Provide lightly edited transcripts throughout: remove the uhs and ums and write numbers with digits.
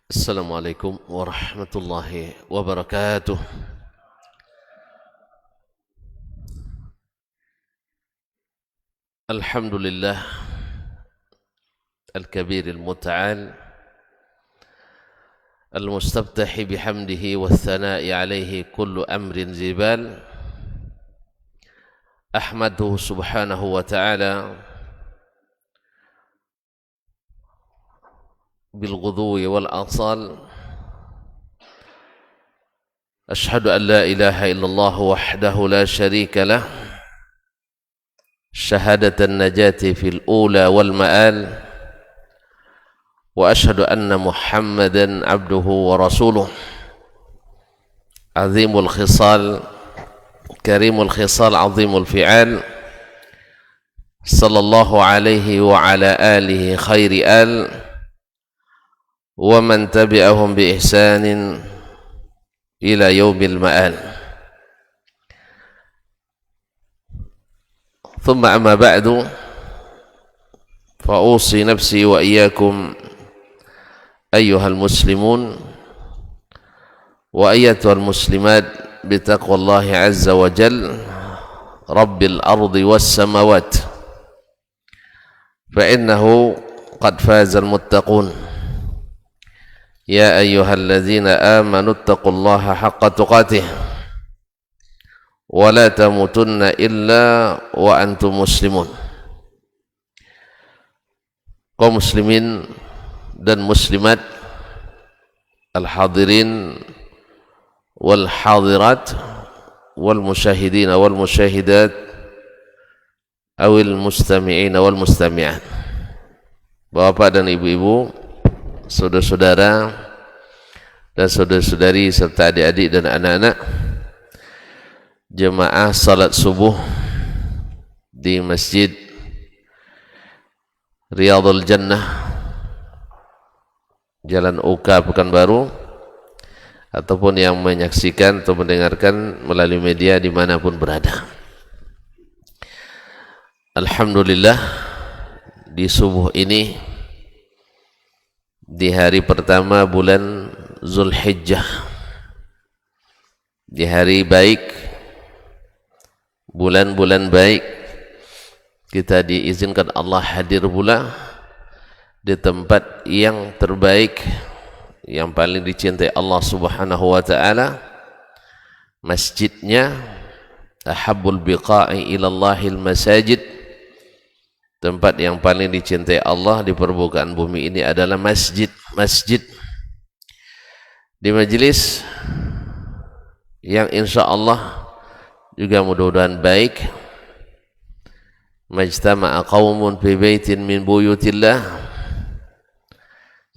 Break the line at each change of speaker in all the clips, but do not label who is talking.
Assalamualaikum warahmatullahi wabarakatuh. Alhamdulillah al-kabir al-muta'al al-mustabtahi bihamdihi wath-thana'i alayhi kullu amrin zibal. Ahmaduhu subhanahu wa ta'ala bil-ghudwi wal-asal. Ashhadu an la ilaha illallah wahdahu la sharika lah, syahadatan najati fil ula wal ma'al, wa ashhadu anna Muhammadan abduhu wa rasuluh, azimul khisal, karimul khisal, azimul fi'al, sallallahu alaihi wa ala alihi khairi al, wa man tabi'ahum bi ihsanin ila yaumil ma'al. Thumma amma ba'du, fa'usi nafsi wa iyyakum ayyuhal muslimun wa ayyatuhal muslimat bitaqwallahi azza wa jal, rabbil ardi was samawat, fa innahu qad fazal muttaqun. Ya ayyuhalladzina amanu ittaqullaha haqqa tuqatih wa la tamutunna illa wa antum muslimun. Kaum muslimin dan muslimat, al-hadirin wal hadirat wal musyahidin wal musyahidat awil mustami'in wal mustami'at. Bapak dan ibu-ibu, saudara-saudara dan saudara-saudari serta adik-adik dan anak-anak jemaah salat subuh di Masjid Riyadhul Jannah, Jalan Uka, Pekanbaru, ataupun yang menyaksikan atau mendengarkan melalui media dimanapun berada. Alhamdulillah, di subuh ini, di hari pertama bulan Zulhijjah, di hari baik, bulan-bulan baik, kita diizinkan Allah hadir pula di tempat yang terbaik, yang paling dicintai Allah subhanahu wa ta'ala, masjidnya, ahabbul biqa'i ilallahil masajid, tempat yang paling dicintai Allah di permukaan bumi ini adalah masjid. Di majlis yang insya Allah juga mudah-mudahan baik, majtama'a qaumun fi baitin min buyutillah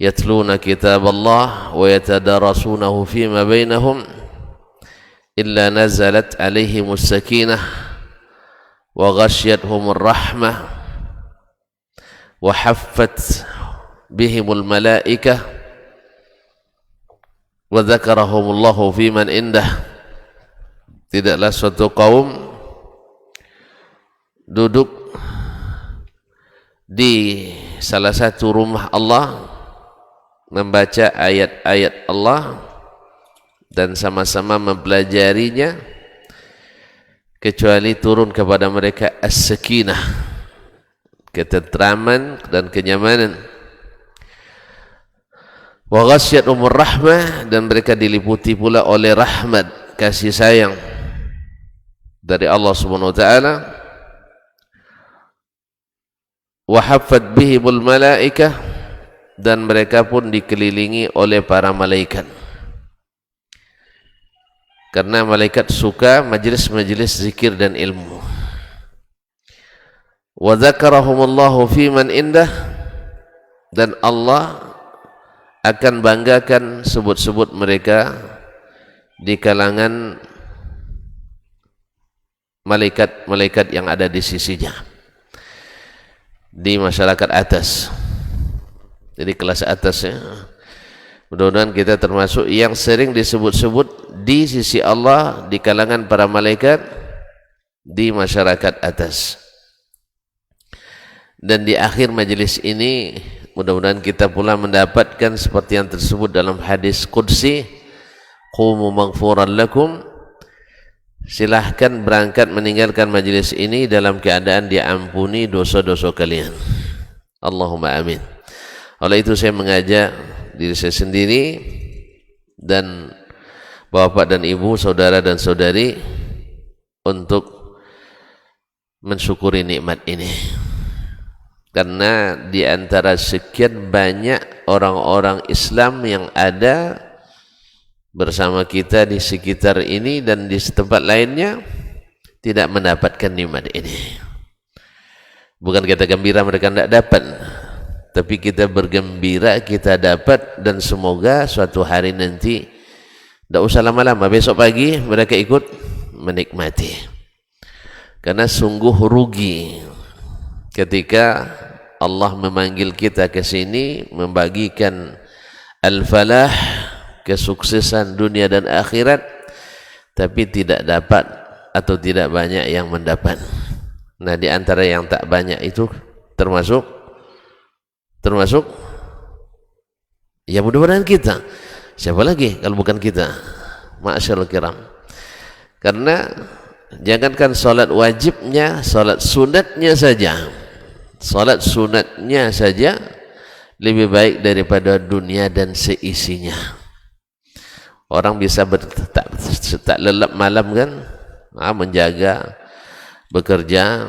yatluna kitaballah wa yatadarasunahu fima bainahum illa nazalat alaihimus sakinah wa ghashiyatuhumur rahmah wa haffat bihimul malaikah wa dzakarahumullahu fiman indah. Tidaklah suatu kaum duduk di salah satu rumah Allah membaca ayat-ayat Allah dan sama-sama mempelajarinya kecuali turun kepada mereka as-sakinah, ketentraman dan kenyamanan, wa ghasyiyatuhumur rahmah, dan mereka diliputi pula oleh rahmat, kasih sayang dari Allah subhanahu wa ta'ala, wa haffat bihimul malaikah, dan mereka pun dikelilingi oleh para malaikat, karena malaikat suka majlis-majlis zikir dan ilmu. Wa dzakarahumullahu fiman indah, dan Allah akan banggakan sebut-sebut mereka di kalangan malaikat-malaikat yang ada di sisinya, di masyarakat atas. Jadi kelas atas ya. Mudah-mudahan kita termasuk yang sering disebut-sebut di sisi Allah, di kalangan para malaikat, di masyarakat atas. Dan di akhir majelis ini Mudah-mudahan kita pula mendapatkan seperti yang tersebut dalam hadis qudsi, qumu maghfuran lakum, silahkan berangkat meninggalkan majlis ini dalam keadaan diampuni dosa-dosa kalian. Allahumma amin. Oleh itu saya mengajak diri saya sendiri dan bapak dan ibu, saudara dan saudari untuk mensyukuri nikmat ini. Karena di antara sekian banyak orang-orang Islam yang ada bersama kita di sekitar ini dan di tempat lainnya tidak mendapatkan nikmat ini. Bukan kita gembira mereka tidak dapat, tapi kita bergembira kita dapat, dan semoga suatu hari nanti tidak usah lama-lama, besok pagi mereka ikut menikmati. Karena sungguh rugi ketika Allah memanggil kita ke sini membagikan al-falah, kesuksesan dunia dan akhirat, tapi tidak dapat atau tidak banyak yang mendapat. Nah, di antara yang tak banyak itu termasuk ya mudah-mudahan kita. Siapa lagi kalau bukan kita, ma'asyarul kiram? Karena jangankan salat wajibnya, salat sunatnya saja lebih baik daripada dunia dan seisinya. Orang bisa tak lelap malam kan, menjaga, bekerja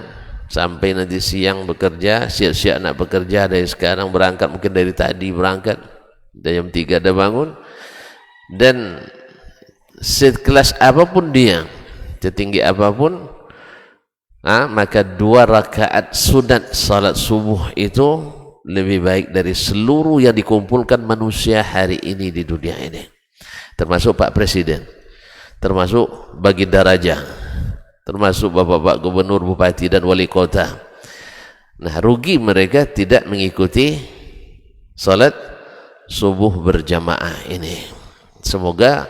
sampai nanti siang bekerja, siap-siap nak bekerja dari sekarang, berangkat mungkin dari tadi berangkat, dari jam 3 dah bangun, dan sekelas apapun dia, setinggi apapun, maka 2 rakaat sunat salat subuh itu lebih baik dari seluruh yang dikumpulkan manusia hari ini di dunia ini, termasuk Pak Presiden, termasuk Baginda Raja, termasuk bapak-bapak gubernur, bupati dan wali kota. Nah, rugi mereka tidak mengikuti salat subuh berjamaah ini. Semoga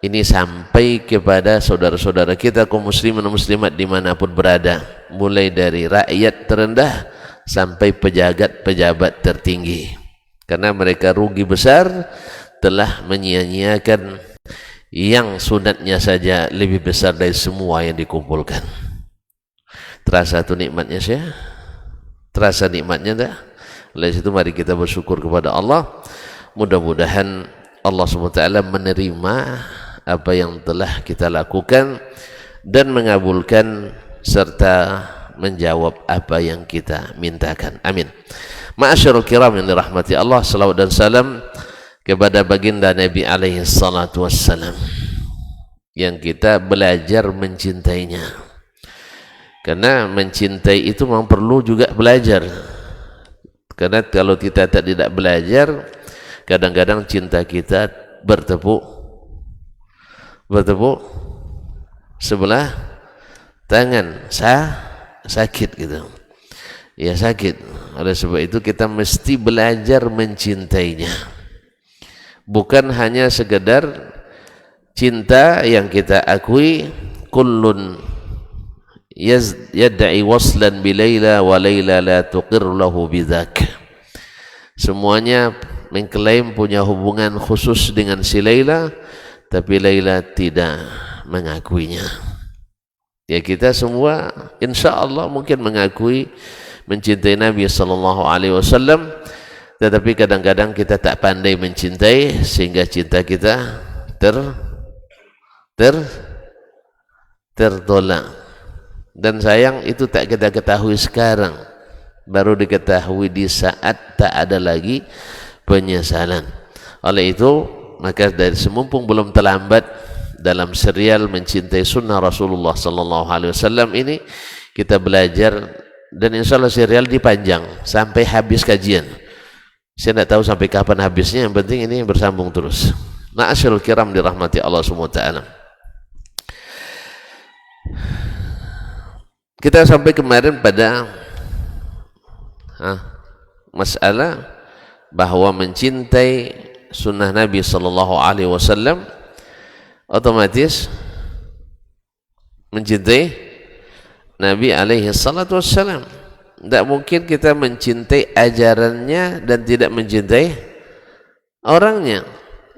ini sampai kepada saudara-saudara kita kaum muslimin dan muslimat dimanapun berada, mulai dari rakyat terendah sampai pejabat-pejabat tertinggi, karena mereka rugi besar telah menyia-nyiakan yang sunatnya saja lebih besar dari semua yang dikumpulkan. Terasa tu nikmatnya saya? Terasa nikmatnya tak? Oleh situ mari kita bersyukur kepada Allah. Mudah-mudahan Allah SWT menerima apa yang telah kita lakukan dan mengabulkan serta menjawab apa yang kita mintakan. Amin. Ma'asyarul kiram yang dirahmati Allah, salawat dan salam kepada baginda Nabi alaihi salatu wassalam, yang kita belajar mencintainya. Karena mencintai itu memang perlu juga belajar. Karena kalau kita tidak belajar, kadang-kadang cinta kita bertepuk sebelah tangan, sakit gitu. Ya sakit. Oleh sebab itu kita mesti belajar mencintainya. Bukan hanya sekedar cinta yang kita akui, kullun yad'i waslan bi Laila wa Laila la tuqir lahu bidzak. Semuanya mengklaim punya hubungan khusus dengan si Laila, tapi Laila tidak mengakuinya. Ya, kita semua insyaallah mungkin mengakui mencintai Nabi sallallahu alaihi wasallam, tetapi kadang-kadang kita tak pandai mencintai sehingga cinta kita tertolak. Dan sayang itu tak kita ketahui sekarang, baru diketahui di saat tak ada lagi penyesalan. Oleh itu maka dari semumpung belum terlambat dalam serial mencintai sunnah Rasulullah sallallahu alaihi wasallam ini, kita belajar, dan insyaallah serial dipanjang sampai habis kajian. Saya tidak tahu sampai kapan habisnya, yang penting ini bersambung terus. Ma'asyarul kiram dirahmati Allah SWT. Kita sampai kemarin pada masalah bahwa mencintai sunnah Nabi sallallahu alaihi wasallam otomatis mencintai Nabi alaihi salatu wassalam. tidak mungkin kita mencintai ajarannya dan tidak mencintai orangnya.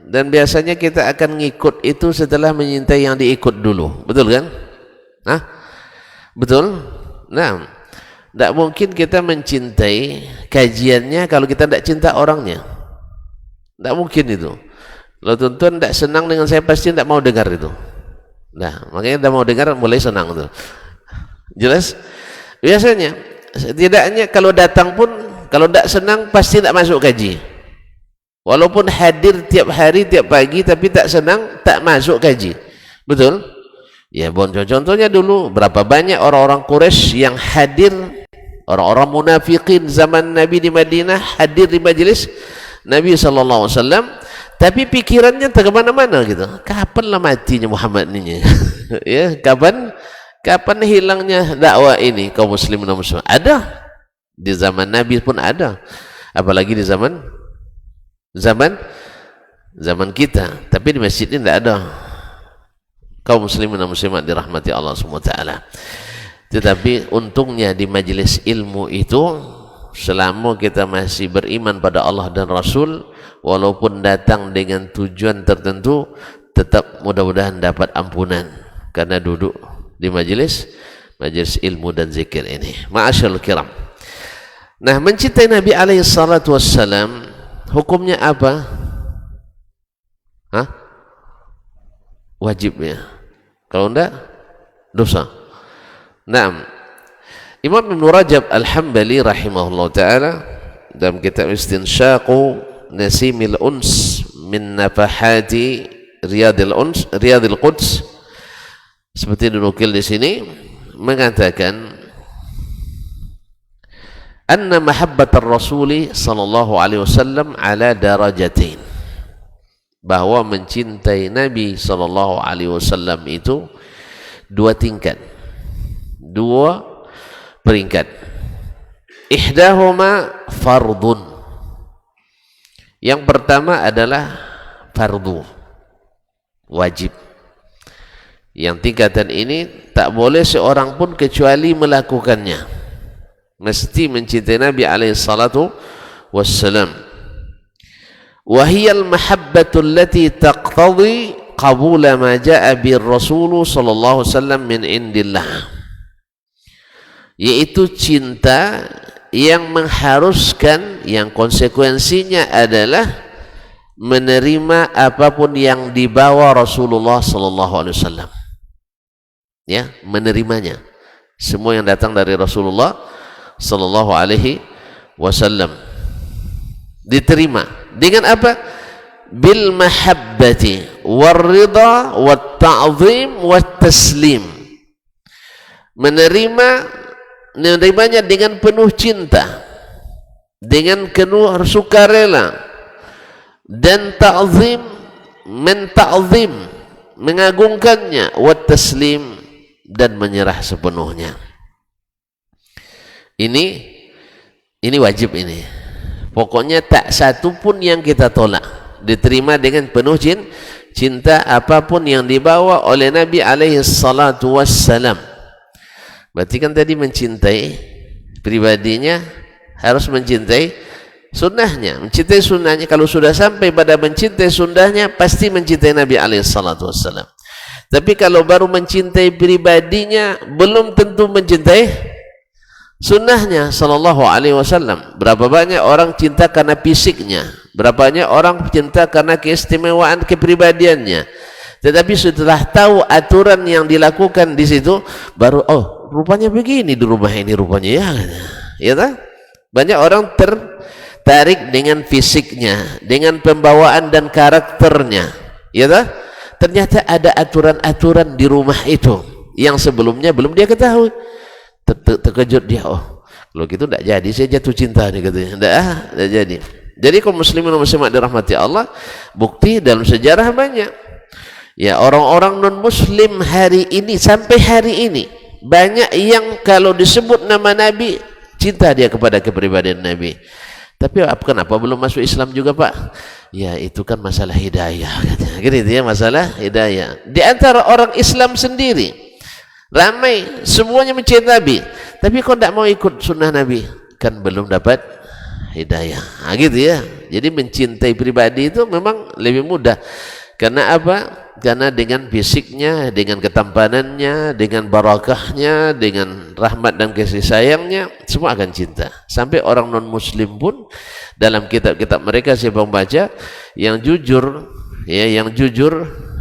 Dan biasanya kita akan ngikut itu setelah menyintai yang diikut dulu, betul kan? Hah? Betul? Nah, tidak mungkin kita mencintai kajiannya kalau kita tidak cinta orangnya. Tidak mungkin itu. Kalau tuan-tuan tidak senang dengan saya, pasti tidak mau dengar itu. Nah, makanya tidak mau dengar, mulai senang itu. Jelas? Biasanya, setidaknya kalau datang pun, kalau tidak senang, pasti tidak masuk kaji. Walaupun hadir tiap hari, tiap pagi, tapi tak senang, tak masuk kaji. Betul? Ya, contohnya dulu, berapa banyak orang-orang Quraisy yang hadir, orang-orang munafikin zaman Nabi di Madinah, hadir di majelis Nabi SAW, tapi pikirannya tak kemana-mana gitu. Kapanlah matinya Muhammad ini? Ya, kapan hilangnya dakwah ini kaum muslimin dan muslimat? Ada. Di zaman Nabi pun ada. Apalagi di zaman kita, tapi di masjid ini tidak ada kaum muslimin dan muslimat dirahmati Allah SWT. Tetapi untungnya di majelis ilmu itu, selama kita masih beriman pada Allah dan Rasul, walaupun datang dengan tujuan tertentu, tetap mudah-mudahan dapat ampunan karena duduk di majelis ilmu dan zikir ini. Ma'asyarul kiram. Nah, mencintai Nabi alaihi salatu wassalam, hukumnya apa? Hah? Wajibnya. Kalau enggak, dosa. Naam. Imam Ibn Rajab Al-Hambali rahimahullah ta'ala dalam kitab Istinsyaqu Nasimil Uns min Nafahati Riyadil Quds, seperti dinukil di sini, mengatakan anna mahabbatar rasuli sallallahu alaihi wasallam ala darajatain, bahwa mencintai Nabi sallallahu alaihi wasallam itu dua tingkat, dua peringkat. Ihdahuma fardun, yang pertama adalah fardu, wajib. Yang tingkatan ini tak boleh seorang pun kecuali melakukannya, mesti mencintai Nabi alaihi salatu wassalam. Wahiyal mahabbatu allati taqtadi qabula ma jaa bir rasul sallallahu alaihi wasallam min indillah, yaitu cinta yang mengharuskan, yang konsekuensinya adalah menerima apapun yang dibawa Rasulullah sallallahu alaihi wasallam. Ya, menerimanya. Semua yang datang dari Rasulullah sallallahu alaihi wasallam diterima dengan apa? Bil mahabbati war ridha wat ta'zim wat taslim. Menerimanya dengan penuh cinta, dengan penuh sukarela, dan ta'zim, menta'zim, mengagungkannya, wat taslim, dan menyerah sepenuhnya. Ini wajib ini. Pokoknya tak satu pun yang kita tolak, diterima dengan penuh cinta apapun yang dibawa oleh Nabi alaihi salatu wassalam. Berarti kan tadi mencintai pribadinya harus mencintai sunnahnya. Mencintai sunnahnya, kalau sudah sampai pada mencintai sunnahnya, pasti mencintai Nabi alaihi salatu wassalam. Tapi kalau baru mencintai pribadinya, belum tentu mencintai sunnahnya sallallahu alaihi wasallam. Berapa banyak orang cinta karena fisiknya, berapa banyak orang cinta karena keistimewaan kepribadiannya. Tetapi setelah tahu aturan yang dilakukan di situ, baru rupanya begini di rumah ini rupanya, ya tak? Banyak orang tertarik dengan fisiknya, dengan pembawaan dan karakternya, ya tak? Ternyata ada aturan-aturan di rumah itu yang sebelumnya belum dia ketahui. Terkejut dia, kalau gitu tidak jadi, saya jatuh cinta nih katanya. Tidak jadi. Jadi kaum muslimin dan muslimat dirahmati Allah, bukti dalam sejarah banyak. Ya, orang-orang non muslim hari ini sampai hari ini banyak yang kalau disebut nama Nabi cinta dia kepada kepribadian Nabi. Tapi kenapa belum masuk Islam juga, Pak? Ya, itu kan masalah hidayah katanya. Gitu ya, masalah hidayah. Di antara orang Islam sendiri ramai semuanya mencintai Nabi, tapi kau tidak mau ikut sunnah Nabi, kan belum dapat hidayah. Gitu ya. Jadi mencintai pribadi itu memang lebih mudah. Karena apa? Karena dengan fisiknya, dengan ketampanannya, dengan barakahnya, dengan rahmat dan kasih sayangnya, semua akan cinta. Sampai orang non muslim pun dalam kitab-kitab mereka saya membaca, yang jujur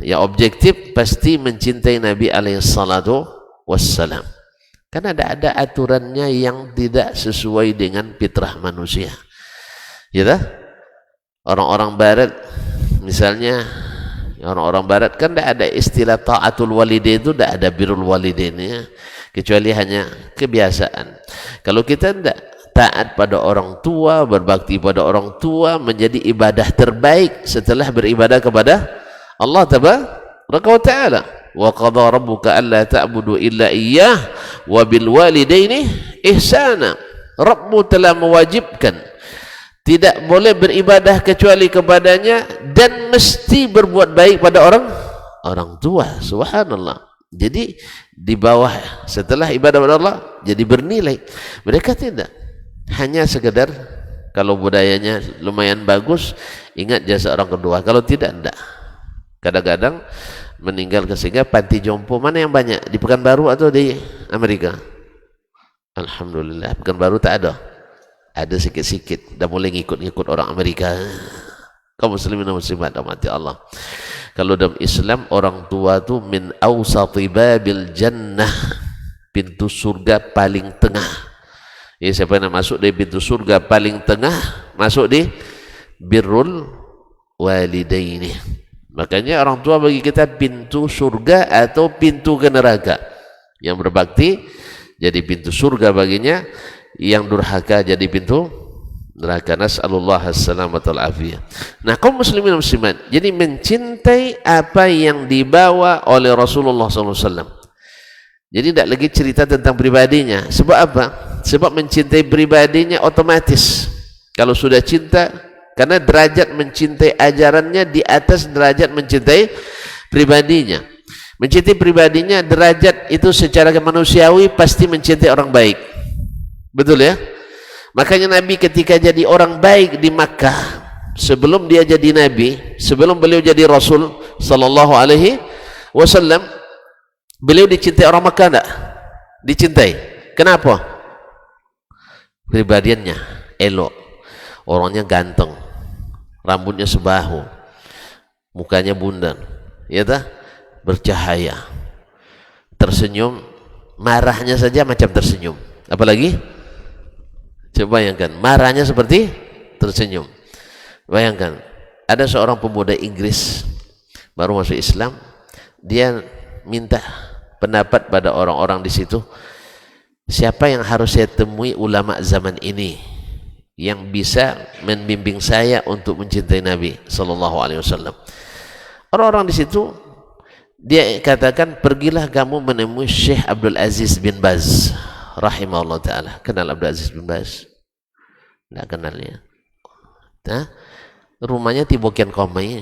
ya objektif pasti mencintai Nabi alaihi salatu wassalam. Karena ada aturannya yang tidak sesuai dengan fitrah manusia. Ya, orang-orang barat misalnya, orang-orang barat kan tidak ada istilah ta'atul walidain, itu tidak ada birrul walidain ya, kecuali hanya kebiasaan. Kalau kita tidak taat pada orang tua, berbakti pada orang tua menjadi ibadah terbaik setelah beribadah kepada Allah tabaraka wa ta'ala. Wa qadha rabbuka alla ta'budu illa iyyah wa bil walidaini ihsana. Rabbmu telah mewajibkan tidak boleh beribadah kecuali kepadanya dan mesti berbuat baik pada orang tua. Subhanallah. Jadi di bawah setelah ibadah kepada Allah jadi bernilai. Mereka tidak hanya sekedar kalau budayanya lumayan bagus ingat jasa orang kedua, kalau tidak enggak. Kadang-kadang meninggal sehingga panti jompo mana yang banyak, di Pekanbaru atau di Amerika? Alhamdulillah Pekanbaru tak ada sikit-sikit, dah mulai ngikut-ngikut orang Amerika. Kaum muslimin dan muslimat rahmati Allah. Kalau dalam Islam orang tua tu min awsati babil jannah, pintu surga paling tengah. Ya, siapa yang masuk di pintu surga paling tengah masuk di birrul walidaini. Makanya orang tua bagi kita pintu surga atau pintu ke neraka. Yang berbakti jadi pintu surga baginya, yang durhaka jadi pintu neraka. Nas'alullah as-salamata wal afiyah. Nah, kaum muslimin dan muslimat, jadi mencintai apa yang dibawa oleh Rasulullah SAW. Jadi tidak lagi cerita tentang pribadinya. Sebab apa? Sebab mencintai pribadinya otomatis. Kalau sudah cinta, karena derajat mencintai ajarannya di atas derajat mencintai pribadinya. Mencintai pribadinya derajat itu secara manusiawi pasti mencintai orang baik. Betul ya? Makanya Nabi ketika jadi orang baik di Makkah, sebelum dia jadi Nabi, sebelum beliau jadi Rasul sallallahu alaihi wasallam, beliau dicintai orang Makkah enggak? Dicintai. Kenapa? Pribadiannya elok, orangnya ganteng, rambutnya sebahu, mukanya bundar, ya tak? Bercahaya, tersenyum, marahnya saja macam tersenyum. Apalagi? Coba bayangkan, marahnya seperti tersenyum. Bayangkan, ada seorang pemuda Inggris baru masuk Islam, dia minta pendapat pada orang-orang di situ, siapa yang harus saya temui ulama zaman ini yang bisa membimbing saya untuk mencintai Nabi sallallahu alaihi wasallam. Orang-orang di situ dia katakan, pergilah kamu menemui Syekh Abdul Aziz bin Baz rahimahullah taala. Kenal Abdul Aziz bin Baz? Tidak kenalnya. Nah, rumahnya di Bokian Komai,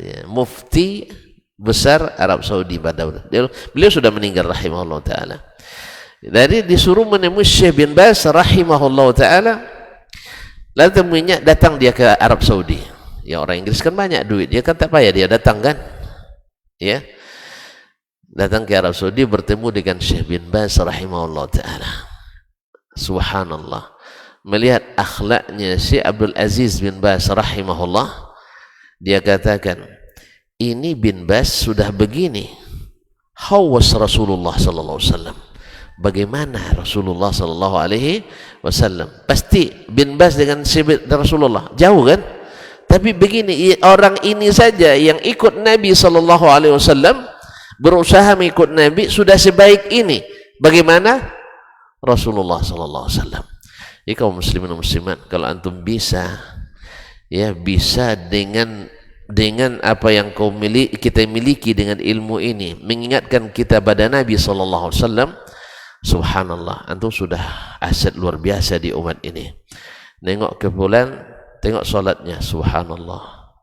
ya, mufti besar Arab Saudi pada beliau sudah meninggal rahimahullah taala. Jadi disuruh menemui Syekh bin Baz rahimahullah taala. Lalu temuinya, datang dia ke Arab Saudi. Ya, orang Inggris kan banyak duit, dia kan tak payah dia datang kan. Ya. Datang ke Arab Saudi bertemu dengan Syekh bin Baz rahimahullah taala. Subhanallah. Melihat akhlaknya Syekh Abdul Aziz bin Baz rahimahullah, dia katakan, ini bin Baz sudah begini. How was Rasulullah sallallahu alaihi wasallam? Bagaimana Rasulullah sallallahu alaihi wasallam? Pasti bin Baz dengan Rasulullah jauh kan? Tapi begini, orang ini saja yang ikut Nabi sallallahu alaihi wasallam, berusaha mengikut Nabi, sudah sebaik ini. Bagaimana Rasulullah sallallahu alaihi wasallam? Jadi kaum muslimin dan muslimat, kalau antum bisa, ya bisa dengan apa yang kita miliki dengan ilmu ini, mengingatkan kita pada Nabi sallallahu alaihi wasallam, subhanallah, antum sudah aset luar biasa di umat ini. Nengok ke bulan, tengok solatnya, subhanallah,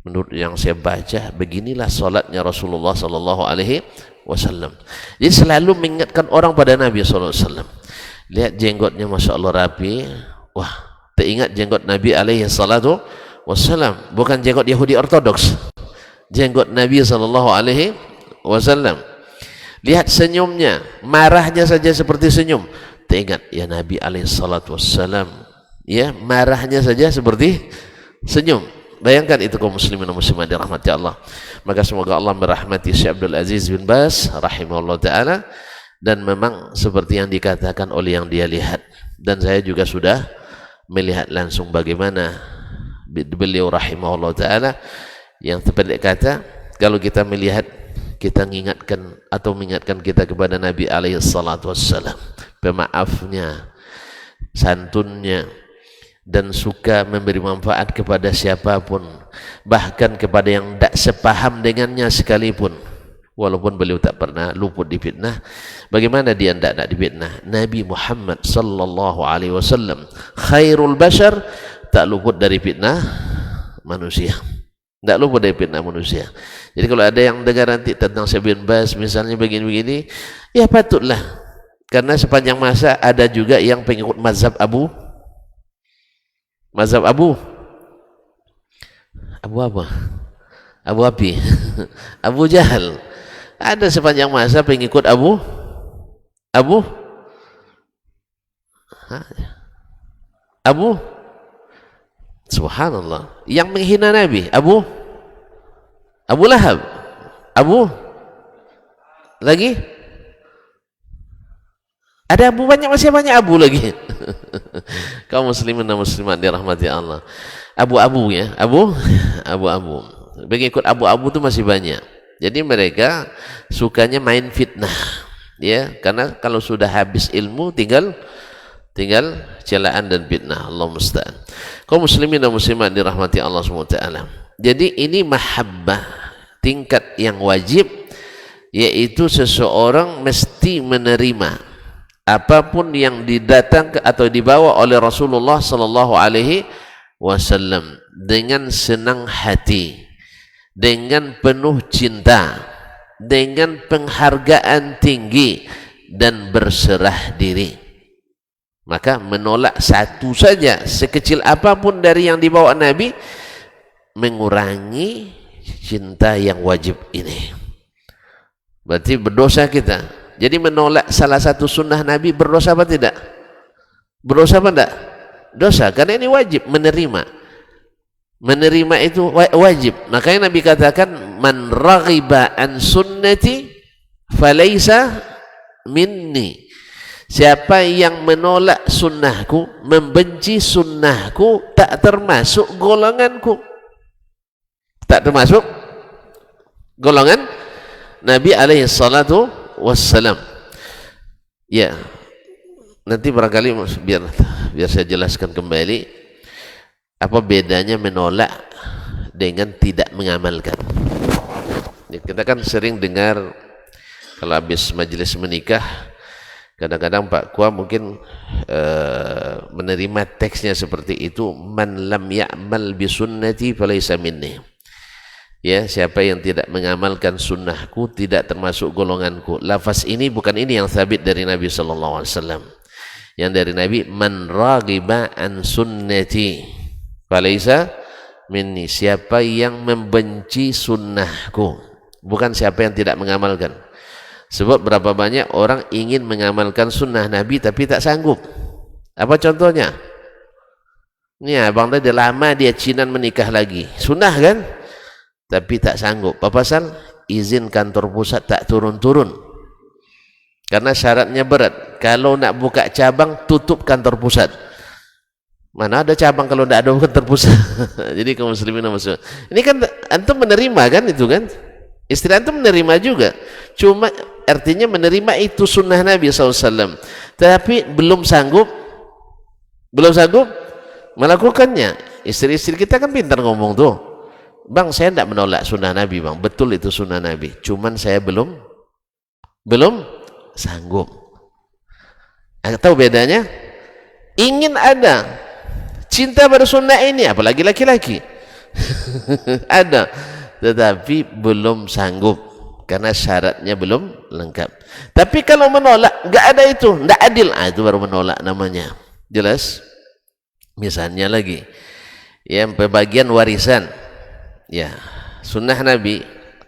menurut yang saya baca beginilah salatnya Rasulullah sallallahu alaihi wasallam. Jadi selalu mengingatkan orang pada Nabi sallallahu alaihi wasallam. Lihat jenggotnya Masya Allah rapi. Wah, teringat jenggot Nabi alaihi salatu wasallam, bukan jenggot Yahudi Ortodoks, jenggot Nabi sallallahu alaihi wasallam. Lihat senyumnya, marahnya saja seperti senyum. Teringat ya Nabi alaihi salatu wasallam, ya marahnya saja seperti senyum. Bayangkan itu kaum muslimin dan muslimat dirahmati Allah. Maka semoga Allah merahmati Syekh Abdul Aziz bin Baz rahimahullah taala, dan memang seperti yang dikatakan oleh yang dia lihat, dan saya juga sudah melihat langsung bagaimana beliau rahimahullah taala. Yang terpendek kata, kalau kita melihat, kita mengingatkan atau mengingatkan kita kepada Nabi alaihi salatu wassalam, pemaafnya, santunnya, dan suka memberi manfaat kepada siapapun, bahkan kepada yang tak sepaham dengannya sekalipun, walaupun beliau tak pernah luput difitnah. Bagaimana dia tidak difitnah? Nabi Muhammad sallallahu alaihi wasallam khairul bashar, tak luput dari fitnah manusia, tak luput dari fitnah manusia. Jadi kalau ada yang dengar nanti tentang Syekh bin Baz misalnya begini-begini, ya patutlah, karena sepanjang masa ada juga yang pengikut mazhab Abu apa? Abu Api Abu Jahal. Ada sepanjang masa pengikut Abu subhanallah, yang menghina Nabi, Abu Lahab, lagi ada Abu, banyak, masih banyak Abu lagi. Kaum muslimin dan muslimat dirahmati Allah. Abu-abu ya, abu-abu. Pengikut abu-abu itu masih banyak. Jadi mereka sukanya main fitnah, ya, karena kalau sudah habis ilmu tinggal celaan dan fitnah. Allah musta'an. Kaum muslimin dan muslimat dirahmati Allah SWT. Jadi ini mahabbah tingkat yang wajib, yaitu seseorang mesti menerima apapun yang didatangkan atau dibawa oleh Rasulullah sallallahu alaihi wasallam dengan senang hati, dengan penuh cinta, dengan penghargaan tinggi dan berserah diri. Maka menolak satu saja, sekecil apapun dari yang dibawa Nabi, mengurangi cinta yang wajib ini. Berarti berdosa kita. Jadi menolak salah satu sunnah Nabi berdosa apa tidak? Berdosa apa tidak? Dosa, karena ini wajib menerima. Menerima itu wajib. Makanya Nabi katakan, man raghiba an sunnati falaysa minni. Siapa yang menolak sunnahku, membenci sunnahku, tak termasuk golonganku. Tak termasuk golongan Nabi alaihi salatu wassalam. Ya, nanti barangkali biar saya jelaskan kembali apa bedanya menolak dengan tidak mengamalkan. Ya, kita kan sering dengar kalau habis majelis menikah, kadang-kadang Pak Kua mungkin menerima teksnya seperti itu, man lam ya'mal bi sunnati falaysa minni. Ya, siapa yang tidak mengamalkan sunnahku tidak termasuk golonganku. Lafaz ini bukan ini yang sabit dari Nabi sallallahu alaihi wasallam. Yang dari Nabi, man raghiba an sunnati falaysa minni. Siapa yang membenci sunnahku, bukan siapa yang tidak mengamalkan. Sebab berapa banyak orang ingin mengamalkan sunnah Nabi tapi tak sanggup. Apa contohnya? Ini abang tadi lama dia cinan menikah lagi, sunnah kan? Tapi tak sanggup. Apa pasal? Izin kantor pusat tak turun-turun, karena syaratnya berat. Kalau nak buka cabang, tutup kantor pusat. Mana ada cabang kalau tidak ada kantor pusat? Jadi kaum muslimin dan muslimat, ini kan antum menerima kan itu kan? Istri antum menerima juga, cuma artinya menerima itu sunnah Nabi SAW, tapi belum sanggup melakukannya. Istri-istri kita kan pintar ngomong tuh, bang saya tidak menolak sunnah Nabi bang, betul itu sunnah Nabi, cuman saya belum sanggup. Tahu bedanya? Ingin ada cinta pada sunnah ini, apalagi laki-laki, Ada, tetapi belum sanggup karena syaratnya belum lengkap. Tapi kalau menolak nggak ada itu, nggak adil, itu baru menolak namanya. Jelas? Misalnya lagi yang pembagian warisan, ya sunnah Nabi,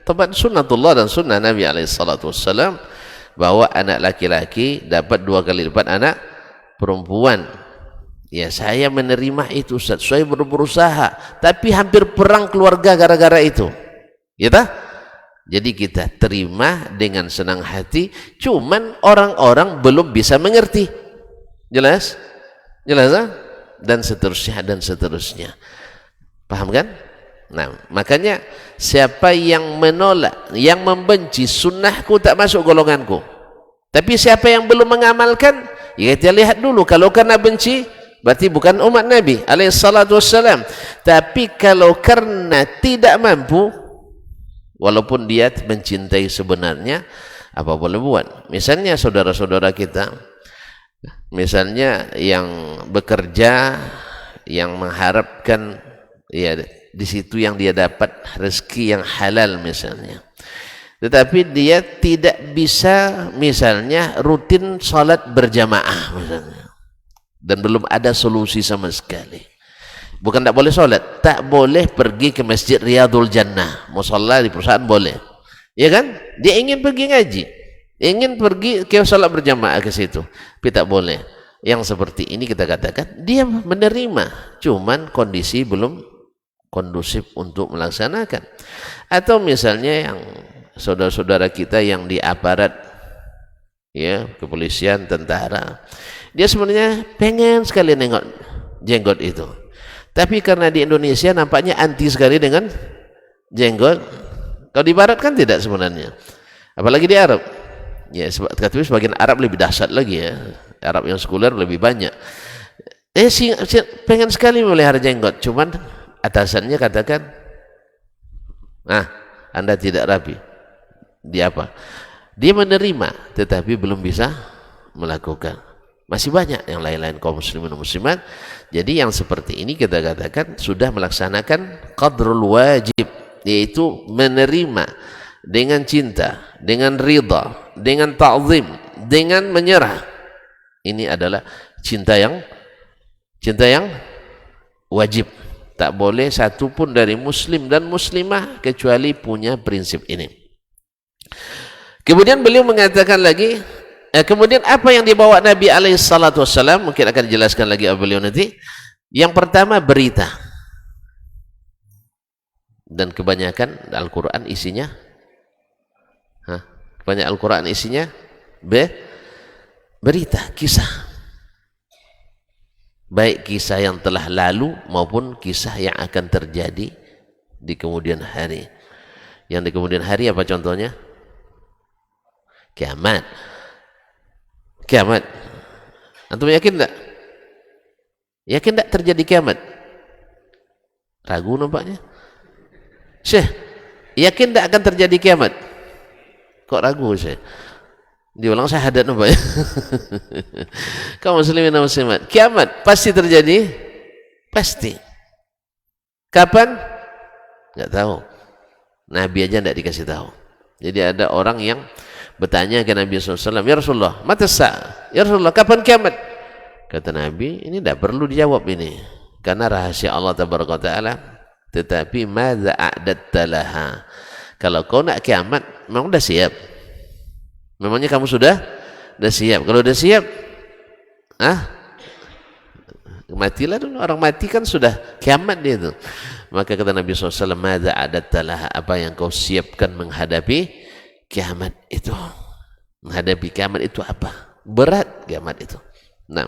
tepat sunnatullah dan sunnah Nabi alaihissalam, bahwa anak laki-laki dapat 2 kali lipat anak perempuan. Ya saya menerima itu Ustaz, saya berusaha, tapi hampir perang keluarga gara-gara itu, ya tak? Jadi kita terima dengan senang hati, cuman orang-orang belum bisa mengerti. Jelas? Jelas tak? Dan seterusnya dan seterusnya. Paham kan? Nah, makanya siapa yang menolak, yang membenci sunnahku tak masuk golonganku. Tapi siapa yang belum mengamalkan, ya kita lihat dulu. Kalau karena benci, berarti bukan umat Nabi alaihissalatu wassalam. Tapi kalau karena tidak mampu, walaupun dia mencintai sebenarnya, apa boleh buat. Misalnya saudara-saudara kita, misalnya yang bekerja, yang mengharapkan ya di situ yang dia dapat rezeki yang halal misalnya, tetapi dia tidak bisa misalnya rutin salat berjamaah misalnya, dan belum ada solusi sama sekali. Bukan tak boleh salat, tak boleh pergi ke masjid Riyadul Jannah, musalla di perusahaan boleh, ya kan? Dia ingin pergi ngaji, ingin pergi ke salat berjamaah ke situ, tapi tak boleh. Yang seperti ini kita katakan dia menerima, cuman kondisi belum kondusif untuk melaksanakan. Atau misalnya yang saudara-saudara kita yang di aparat, ya kepolisian, tentara, dia sebenarnya pengen sekali nengok jenggot itu, tapi karena di Indonesia nampaknya anti sekali dengan jenggot. Kalau di barat kan tidak sebenarnya, apalagi di Arab. Ya, tapi sebagian Arab lebih dahsyat lagi ya. Arab yang sekuler lebih banyak. Pengen sekali melihara jenggot, cuman atasannya katakan, Anda tidak rapi. Dia apa? Dia menerima, tetapi belum bisa melakukan. Masih banyak yang lain-lain kaum muslimin dan muslimat. Jadi yang seperti ini kita katakan sudah melaksanakan qadrul wajib, yaitu menerima dengan cinta, dengan ridha, dengan ta'zim, dengan menyerah. Ini adalah cinta yang wajib. Tak boleh satu pun dari muslim dan muslimah kecuali punya prinsip ini. Kemudian beliau mengatakan lagi, kemudian apa yang dibawa Nabi alaihissalatu wassalam, mungkin akan dijelaskan lagi oleh beliau nanti. Yang pertama berita, dan kebanyakan Al-Quran isinya, kebanyakan Al-Quran isinya berita, kisah, baik kisah yang telah lalu maupun kisah yang akan terjadi di kemudian hari. Yang di kemudian hari apa contohnya? Kiamat. Kiamat. Antum yakin tak? Yakin tak terjadi kiamat? Ragu nampaknya. Syekh, yakin tak akan terjadi kiamat? Kok ragu Syekh? Diulang syahadat nampaknya. Kaum muslimin dan muslimat, kiamat pasti terjadi? Pasti. Kapan? Enggak tahu. Nabi aja tidak dikasih tahu. Jadi ada orang yang bertanya ke Nabi SAW, ya Rasulullah, mata sa'ah, ya Rasulullah, kapan kiamat? Kata Nabi, ini tidak perlu dijawab ini, karena rahasia Allah Tabaraka Ta'ala. Tetapi madza a'datta laha, kalau kau nak kiamat memang sudah siap, memangnya kamu sudah siap? Kalau sudah siap, matilah dulu. Orang mati kan sudah kiamat dia itu. Maka kata Nabi SAW, madza a'datta laha, apa yang kau siapkan menghadapi kiamat itu? Menghadapi kiamat itu apa? Berat kiamat itu. Nah,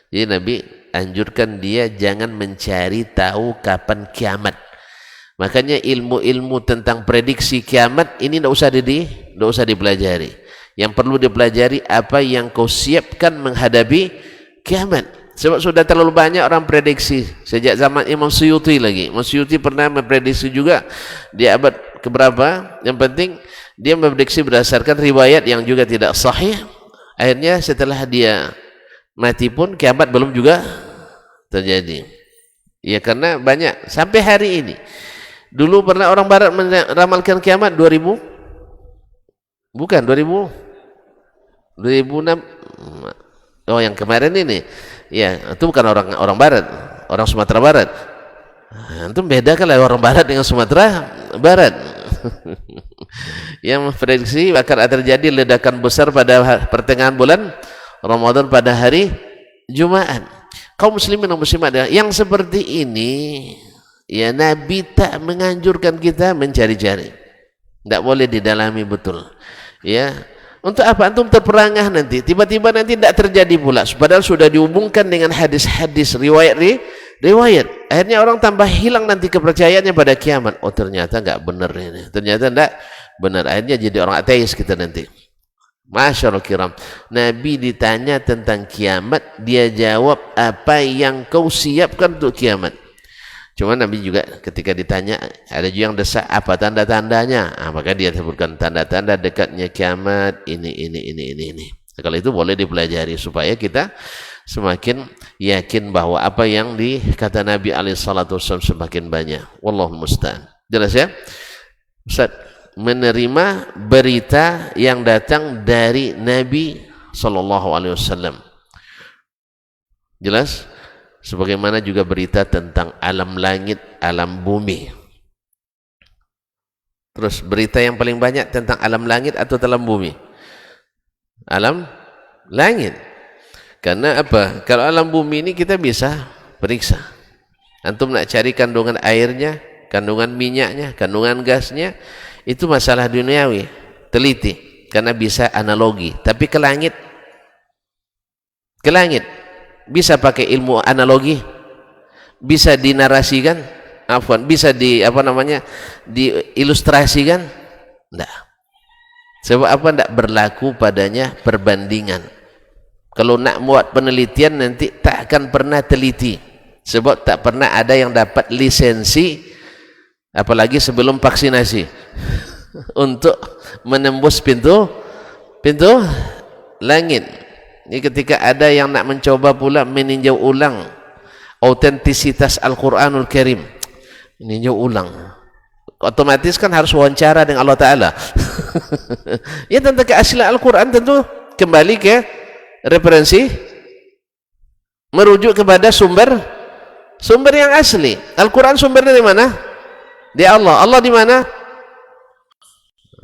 jadi Nabi anjurkan dia jangan mencari tahu kapan kiamat. Makanya ilmu-ilmu tentang prediksi kiamat ini tidak usah dipelajari. Yang perlu dipelajari apa yang kau siapkan menghadapi kiamat. Sebab sudah terlalu banyak orang prediksi sejak zaman Imam Suyuti lagi. Imam Suyuti pernah memprediksi juga di abad keberapa. Yang penting dia memprediksi berdasarkan riwayat yang juga tidak sahih. Akhirnya setelah dia mati pun kiamat belum juga terjadi. Ya karena banyak sampai hari ini. Dulu pernah orang barat meramalkan kiamat 2000, bukan 2006. Oh yang kemarin ini ya, itu bukan orang barat, orang Sumatera Barat. Itu beda kan lah orang barat dengan Sumatera Barat. Yang memprediksi akan terjadi ledakan besar pada pertengahan bulan Ramadan pada hari Jumat. Kaum muslimin dan muslimat yang seperti ini, ya Nabi tak menganjurkan kita mencari-cari. Tidak boleh didalami betul. Ya, untuk apa? Antum terperangah nanti. Tiba-tiba nanti tidak terjadi pula. Padahal sudah dihubungkan dengan hadis-hadis riwayat. Akhirnya orang tambah hilang nanti kepercayaannya pada kiamat. Oh ternyata nggak benar ini. Ternyata tidak benar. Akhirnya jadi orang ateis kita nanti. Masyaallah kiram. Nabi ditanya tentang kiamat, dia jawab apa yang kau siapkan untuk kiamat. Cuma Nabi juga ketika ditanya, ada juga yang desak apa tanda-tandanya, maka dia sebutkan tanda-tanda dekatnya kiamat ini. Kalau itu boleh dipelajari supaya kita semakin yakin bahwa apa yang dikata Nabi alaihi salatu wasallam semakin banyak. Wallahu musta'an. Jelas ya? Ustaz, menerima berita yang datang dari Nabi sallallahu alaihi wasallam. Jelas? Sebagaimana juga berita tentang alam langit, alam bumi. Terus berita yang paling banyak tentang alam langit atau alam bumi? Alam langit. Karena apa? Kalau alam bumi ini kita bisa periksa. Antum nak cari kandungan airnya, kandungan minyaknya, kandungan gasnya, itu masalah duniawi, teliti, karena bisa analogi. Tapi ke langit bisa pakai ilmu analogi, bisa dinarasikan, bisa diilustrasikan? Enggak. Sebab apa? Enggak berlaku padanya perbandingan. Kalau nak buat penelitian nanti tak akan pernah teliti, sebab tak pernah ada yang dapat lisensi, apalagi sebelum vaksinasi, untuk menembus pintu langit. Ini ketika ada yang nak mencoba pula meninjau ulang autentisitas Al-Quranul Karim, meninjau ulang, otomatis kan harus wawancara dengan Allah Ta'ala. Ya tentang keaslian Al-Quran tentu kembali ke referensi, merujuk kepada sumber yang asli. Al-Quran sumbernya di mana? Di Allah. Allah di mana?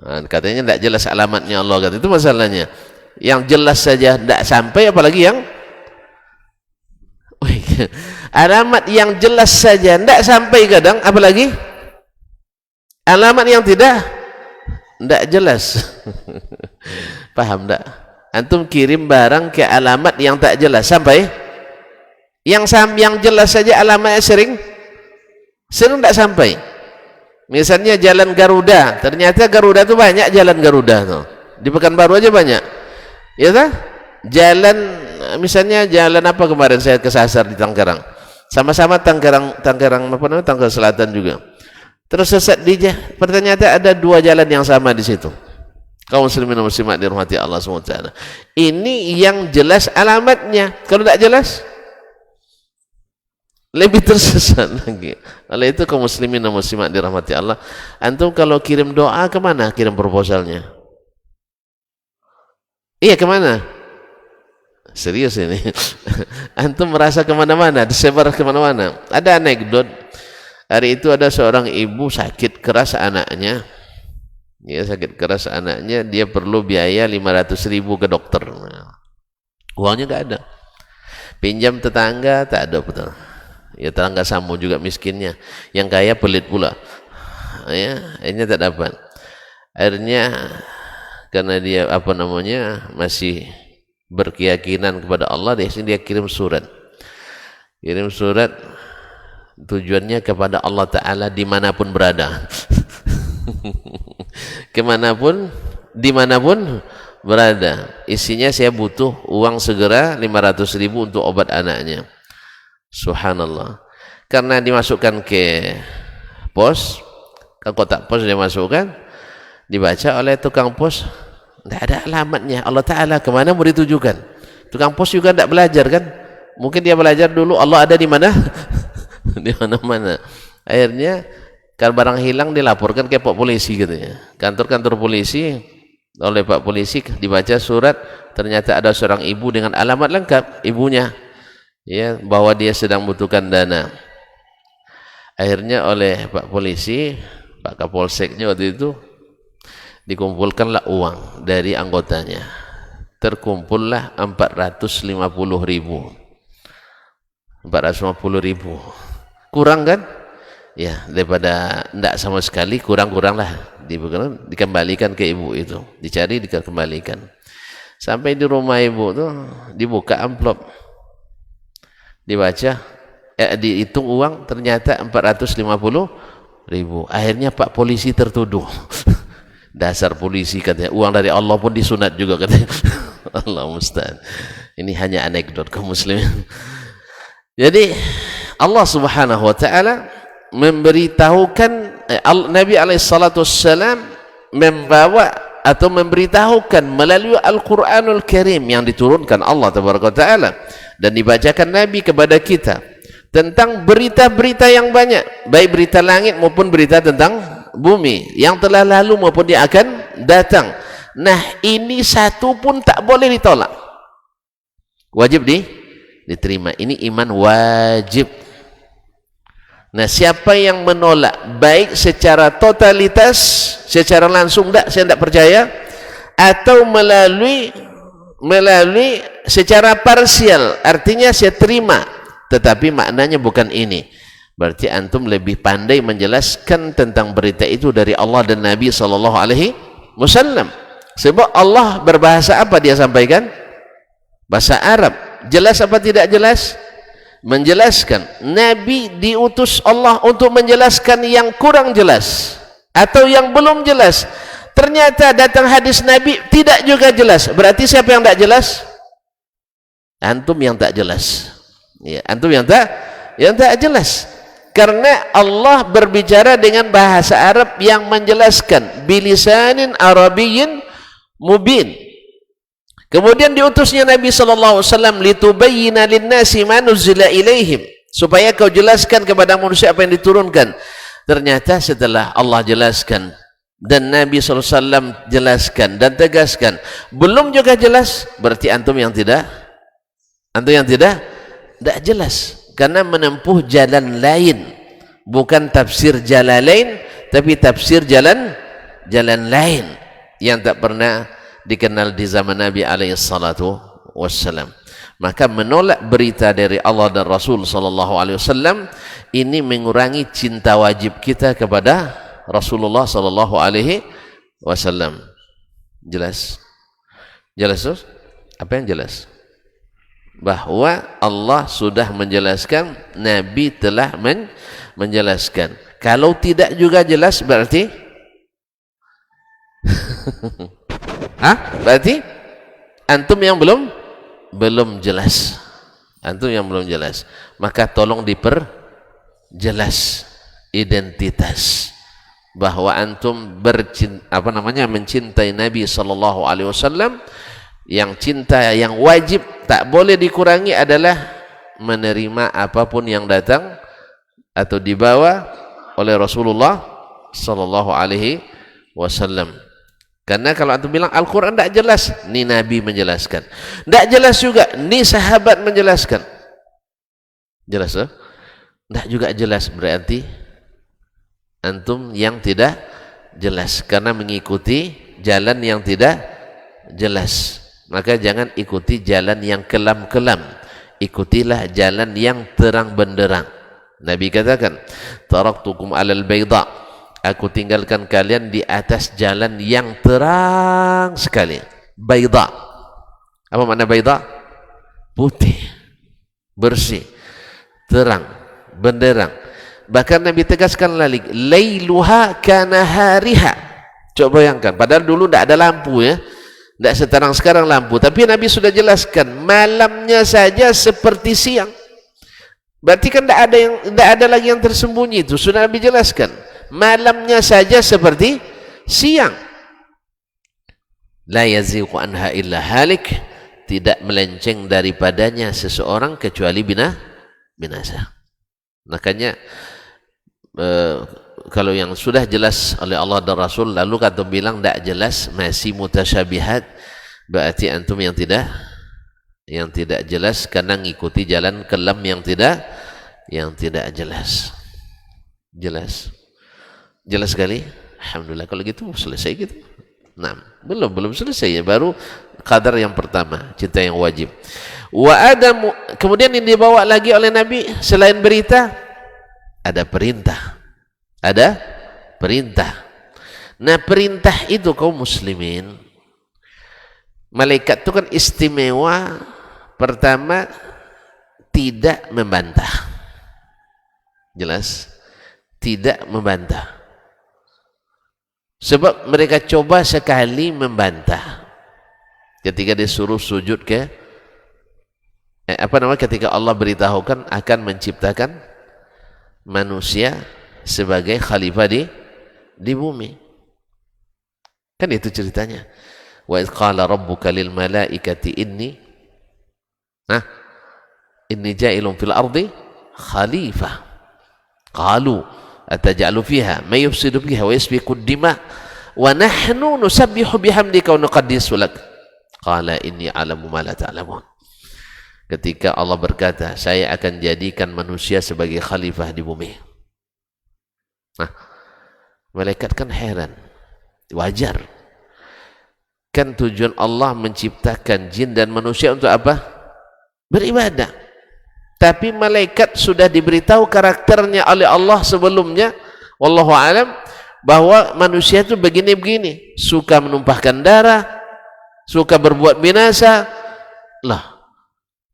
Nah, katanya tidak jelas alamatnya Allah, kata. Itu masalahnya. Yang jelas saja tidak sampai, apalagi yang alamat yang jelas saja tidak sampai kadang, apalagi alamat yang tidak jelas. Paham tak? Antum kirim barang ke alamat yang tak jelas, sampai yang jelas saja alamatnya sering tidak sampai. Misalnya jalan Garuda, ternyata Garuda itu banyak jalan Garuda tuh. Di Pekanbaru aja banyak. Ya tak? Jalan, misalnya jalan apa kemarin saya kesasar di Tangerang. Sama-sama Tangerang apa namanya? Tangerang Selatan juga. Terus sesat ternyata ada dua jalan yang sama di situ. Kaum muslimin dan muslimat dirahmati Allah SWT. Ini yang jelas alamatnya. Kalau tidak jelas, lebih tersesat lagi. Oleh itu kaum muslimin dan muslimat dirahmati Allah, antum kalau kirim doa kemana kirim proposalnya? Iya, kemana? Serius ini. Antum merasa kemana-mana, disebar kemana-mana. Ada anekdot, hari itu ada seorang ibu sakit keras anaknya. Ya, sakit keras anaknya, dia perlu biaya 500.000 ke dokter. Uangnya nggak ada. Pinjam tetangga tak ada, betul. Ya tetangga sama juga miskinnya. Yang kaya pelit pula. Ya, akhirnya tak dapat. Akhirnya karena dia masih berkeyakinan kepada Allah, dia kirim surat. Kirim surat tujuannya kepada Allah Ta'ala dimanapun berada. dimanapun berada. Isinya, saya butuh uang segera 500.000 untuk obat anaknya. Subhanallah. Karena dimasukkan ke pos, ke kotak pos dia masukkan, dibaca oleh tukang pos, tidak ada alamatnya. Allah Ta'ala kemana mau ditujukan? Tukang pos juga tidak belajar kan? Mungkin dia belajar dulu Allah ada di mana? di mana-mana. Akhirnya kalau barang hilang dilaporkan ke Pak Polisi katanya. Kantor-kantor polisi, oleh Pak Polisi dibaca surat, ternyata ada seorang ibu dengan alamat lengkap ibunya, ya, bahwa dia sedang membutuhkan dana. Akhirnya oleh Pak Polisi, Pak Kapolseknya waktu itu, dikumpulkanlah uang dari anggotanya. Terkumpullah 450.000. 450.000. Kurang kan? Ya, daripada tidak sama sekali, kurang-kurang lah. Dikembalikan ke ibu itu, dicari dikembalikan. Sampai di rumah ibu tuh dibuka amplop, dibaca, dihitung uang, ternyata 450.000. Akhirnya Pak Polisi tertuduh. Dasar polisi katanya, uang dari Allah pun disunat juga katanya. Allah musta'an. Ini hanya anekdot kaum muslimin. Jadi Allah Subhanahu wa taala memberitahukan, Nabi alaihi salatu wassalam membawa atau memberitahukan melalui Al-Qur'anul Karim yang diturunkan Allah tabaraka taala dan dibacakan Nabi kepada kita tentang berita-berita yang banyak, baik berita langit maupun berita tentang bumi yang telah lalu maupun yang akan datang. Nah, ini satu pun tak boleh ditolak, wajib diterima. Ini iman wajib. Nah, siapa yang menolak baik secara totalitas, secara langsung saya tidak percaya, atau melalui secara parsial, artinya saya terima tetapi maknanya bukan ini, berarti antum lebih pandai menjelaskan tentang berita itu dari Allah dan Nabi sallallahu alaihi wasallam. Sebab Allah berbahasa apa dia sampaikan? Bahasa Arab. Jelas apa tidak jelas? Menjelaskan. Nabi diutus Allah untuk menjelaskan yang kurang jelas atau yang belum jelas. Ternyata datang hadis Nabi tidak juga jelas. Berarti siapa yang tak jelas? Antum yang tak jelas. Ya, antum yang tak jelas. Karena Allah berbicara dengan bahasa Arab yang menjelaskan bilisanin arabiyyin mubin. Kemudian diutusnya Nabi sallallahu alaihi wasallam litubayyina lin-nasi ma nuzila ilaihim, supaya kau jelaskan kepada manusia apa yang diturunkan. Ternyata setelah Allah jelaskan dan Nabi sallallahu alaihi wasallam jelaskan dan tegaskan belum juga jelas, berarti antum yang tidak jelas, karena menempuh jalan lain, bukan tafsir Jalalain tapi tafsir jalan lain yang tak pernah dikenal di zaman Nabi alaihi salatu wassalam. Maka menolak berita dari Allah dan Rasul sallallahu alaihi wasallam ini mengurangi cinta wajib kita kepada Rasulullah sallallahu alaihi wasallam. Jelas? Jelas terus? Apa yang jelas? Bahwa Allah sudah menjelaskan, Nabi telah menjelaskan. Kalau tidak juga jelas berarti berarti antum yang belum jelas. Antum yang belum jelas. Maka tolong diperjelas identitas bahwa antum mencintai Nabi sallallahu alaihi wasallam. Yang cinta yang wajib tak boleh dikurangi adalah menerima apapun yang datang atau dibawa oleh Rasulullah sallallahu alaihi wasallam. Karena kalau antum bilang Al-Quran tidak jelas, ni Nabi menjelaskan. Tidak jelas juga, ni sahabat menjelaskan. Jelas tak? Tidak juga jelas, berarti antum yang tidak jelas karena mengikuti jalan yang tidak jelas. Maka jangan ikuti jalan yang kelam-kelam, ikutilah jalan yang terang benderang. Nabi katakan, taraktukum alal bayda, aku tinggalkan kalian di atas jalan yang terang sekali. Bayda, apa makna bayda? Putih, bersih, terang, benderang. Bahkan Nabi tegaskan lagi, lailuha kanahariha. Coba bayangkan, padahal dulu tidak ada lampu ya, tidak seterang sekarang lampu, tapi Nabi sudah jelaskan malamnya saja seperti siang. Berarti kan tidak ada lagi yang tersembunyi, itu sudah Nabi jelaskan. Malamnya saja seperti siang. La yaziqu anha illa halik, tidak melenceng daripadanya seseorang kecuali binasa. Makanya kalau yang sudah jelas oleh Allah dan Rasul lalu kata bilang tidak jelas masih mutasyabihat, berarti antum yang tidak jelas karena ngikuti jalan kelam yang tidak jelas. Jelas sekali. Alhamdulillah kalau gitu selesai gitu. Nah, belum selesai ya, baru qadar yang pertama, cinta yang wajib. Wa adamu, kemudian yang dibawa lagi oleh Nabi selain berita ada perintah. Nah, perintah itu kaum muslimin, malaikat itu kan istimewa. Pertama, tidak membantah. Jelas? Tidak membantah. Sebab mereka coba sekali membantah. Ketika disuruh sujud ke ketika Allah beritahukan akan menciptakan manusia sebagai khalifah di bumi. Kan itu ceritanya. Wa idz qala rabbuka lil malaikati inni ja'ilun fil ardi khalifah. Qalu ataj'alu fiha may yufsidu fiha wa yasfiku ad-dima wa nahnu nusabbihu bihamdika wa nuqaddisu lak. Qala inni a'lamu ma la ta'lamun. Ketika Allah berkata, saya akan jadikan manusia sebagai khalifah di bumi. Nah, malaikat kan heran. Wajar. Kan tujuan Allah menciptakan jin dan manusia untuk apa? Beribadah. Tapi malaikat sudah diberitahu karakternya oleh Allah sebelumnya, wallahu alam, bahwa manusia itu begini-begini, suka menumpahkan darah, suka berbuat binasa. Lah,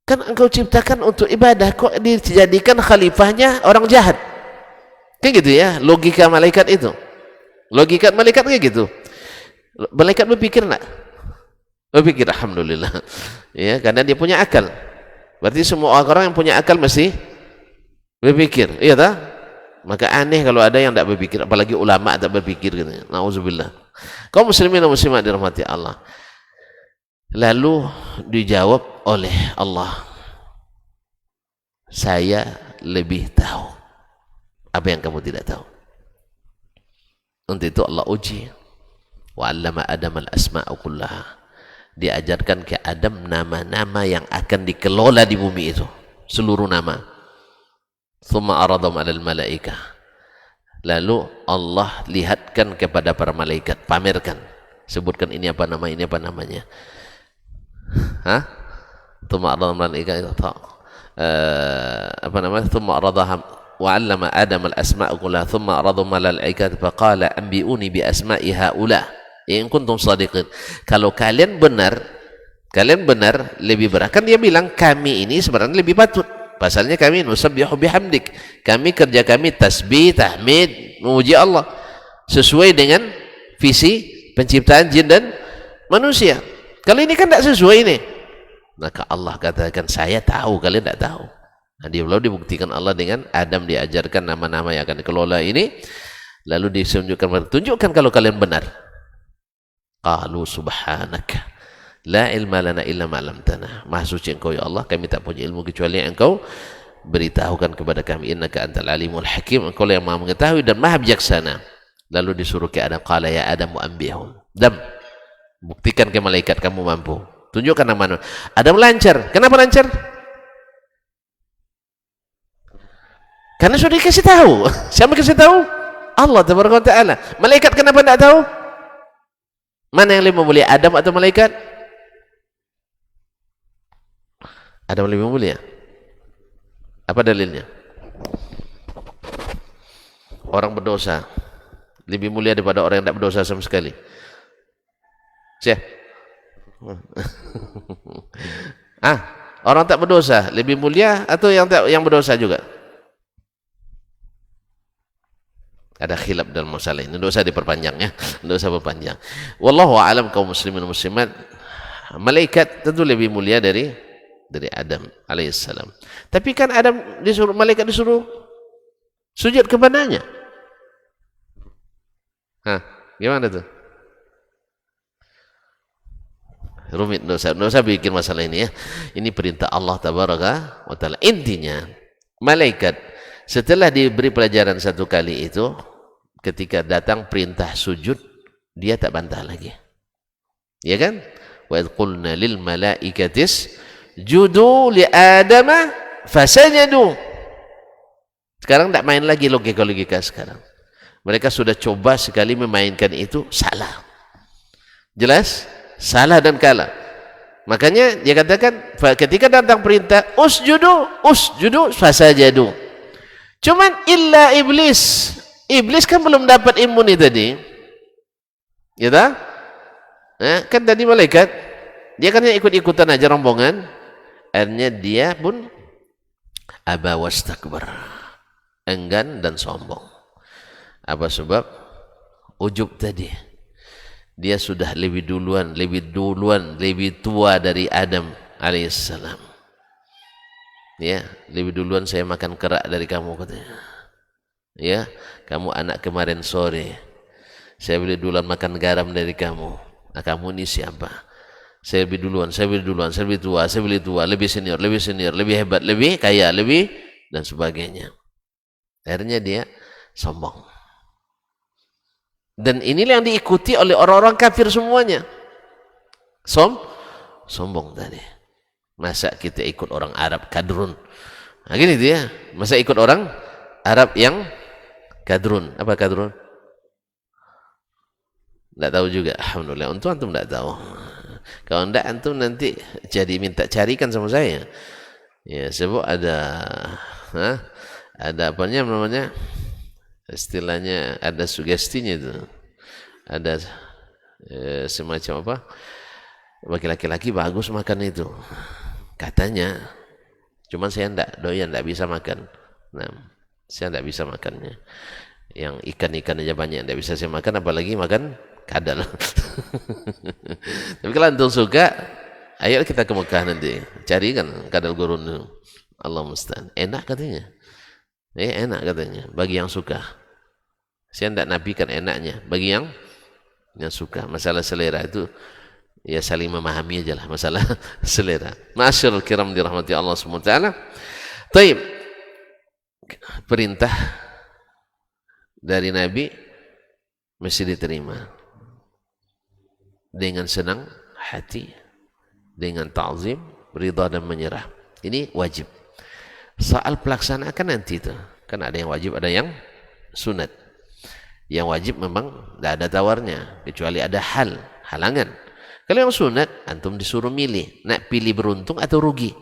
kan engkau ciptakan untuk ibadah, kok dijadikan khalifahnya orang jahat? Kayak gitu ya, logika malaikat itu. Logika malaikat kayak gitu. Malaikat berpikir enggak? Berpikir, alhamdulillah. Ya, karena dia punya akal. Berarti semua orang yang punya akal mesti berpikir, iya tak? Maka aneh kalau ada yang tidak berpikir, apalagi ulama tak berpikir gitu. Nauzubillah. Kaum muslimin dan muslimat dirahmati Allah. Lalu dijawab oleh Allah, saya lebih tahu apa yang kamu tidak tahu. Untuk itu Allah uji. Wa 'allama Adam al-asma'a kullaha. Diajarkan ke Adam nama-nama yang akan dikelola di bumi itu, seluruh nama. Thumma aradhum 'alal malaikah. Lalu Allah lihatkan kepada para malaikat, pamerkan, sebutkan ini apa nama, ini apa namanya. Thumma aradhum 'alal malaikah thumma aradhum wa 'allama Adam al-asma'a kullaha thumma aradhum 'alal malaikah faqala anbi'uni bi asma'i haula. In kuntum shadiqin. Kalau kalian benar lebih berat. Kan dia bilang kami ini sebenarnya lebih patut. Pasalnya kami nusabbihu bihamdik. Kami kerja kami tasbih, tahmid, memuji Allah sesuai dengan visi penciptaan jin dan manusia. Kalau ini kan tidak sesuai ini. Maka Allah katakan saya tahu, kalian tidak tahu. Nah, dia belum dibuktikan Allah dengan Adam diajarkan nama-nama yang akan dikelola ini. Lalu tunjukkan kalau kalian benar. Qalu subhanaka la ilma lana illa ma 'allamtana. Maha suci engkau ya Allah, kami tak punya ilmu kecuali yang engkau beritahukan kepada kami. Innaka antal alimul hakim, engkau yang maha mengetahui dan maha bijaksana. Lalu disuruh ke Adam, qala ya Adam mu'ambihum. Adam, buktikan ke malaikat kamu mampu. Tunjukkan nama. Adam lancar. Kenapa lancar? Karena sudah dikasih tahu. Siapa kasih tahu? Allah tabaraka wa taala. Malaikat kenapa tidak tahu? Mana yang lebih mulia, Adam atau malaikat? Adam lebih mulia. Apa dalilnya? Orang berdosa lebih mulia daripada orang yang tidak berdosa sama sekali. Syekh. Orang tak berdosa lebih mulia atau yang berdosa juga? Ada khilaf dalam masalah ini. Dosa diperpanjang ya. Dosa berpanjang. Wallahu a'lam kaum muslimin dan muslimat. Malaikat tentu lebih mulia dari Adam alaihissalam. Tapi kan malaikat disuruh sujud kepadanya. Gimana tuh? Rumit, dosa bikin masalah ini ya. Ini perintah Allah tabaraka wa taala. Intinya malaikat Setelah diberi pelajaran satu kali itu, ketika datang perintah sujud, dia tak bantah lagi. Ya kan? Wa idh qulna lil malaikatis judu li adama fasajadu. Sekarang tak main lagi logika-logika sekarang. Mereka sudah coba sekali memainkan itu, salah. Jelas? Salah dan kalah. Makanya dia katakan ketika datang perintah usjudu fasajadu. Cuman illa iblis. Iblis kan belum dapat imuni tadi. Ya tak? Kan tadi malaikat, dia kan ikut-ikutan aja rombongan. Akhirnya dia pun aba wastakbar, enggan dan sombong. Apa sebab? Ujub tadi. Dia sudah lebih duluan, lebih tua dari Adam alaihissalam. Ya, lebih duluan saya makan kerak dari kamu katanya. Ya, kamu anak kemarin sore. Saya lebih duluan makan garam dari kamu. Nah, kamu ini siapa? Saya lebih duluan, saya lebih tua, lebih senior, lebih hebat, lebih kaya, lebih dan sebagainya. Akhirnya dia sombong. Dan inilah yang diikuti oleh orang-orang kafir semuanya. Sombong tadi. Masa kita ikut orang Arab kadrun? Nah, gini dia. Masa ikut orang Arab yang kadrun? Apa kadrun? Tidak tahu juga. Alhamdulillah. Untung antum tidak tahu. Kalau tidak antum nanti jadi minta carikan sama saya. Ya, sebab ada apanya namanya? Istilahnya ada sugestinya itu, ada semacam apa, bagi laki-laki bagus makan itu katanya, cuman saya tidak bisa makan. Nah, saya tidak bisa makannya. Yang ikan aja banyak tidak bisa saya makan, apalagi makan kadal. Tapi kalau antum suka, ayo kita ke Mekah nanti cari kan kadal gurun. Allah musta'an, enak katanya. Enak katanya bagi yang suka. Saya tidak nafikan enaknya bagi yang suka. Masalah selera itu ya saling memahami aja lah, masalah selera. Ma'asyiral kiram dirahmati Allah Subhanahu wa taala. Baik. Perintah dari Nabi mesti diterima dengan senang hati, dengan ta'zim, ridha dan menyerah. Ini wajib. Soal pelaksanaan nanti itu kan ada yang wajib, ada yang sunat. Yang wajib memang tidak ada tawarnya kecuali ada halangan. Kalau yang sunat antum disuruh milih, nak pilih beruntung atau rugi.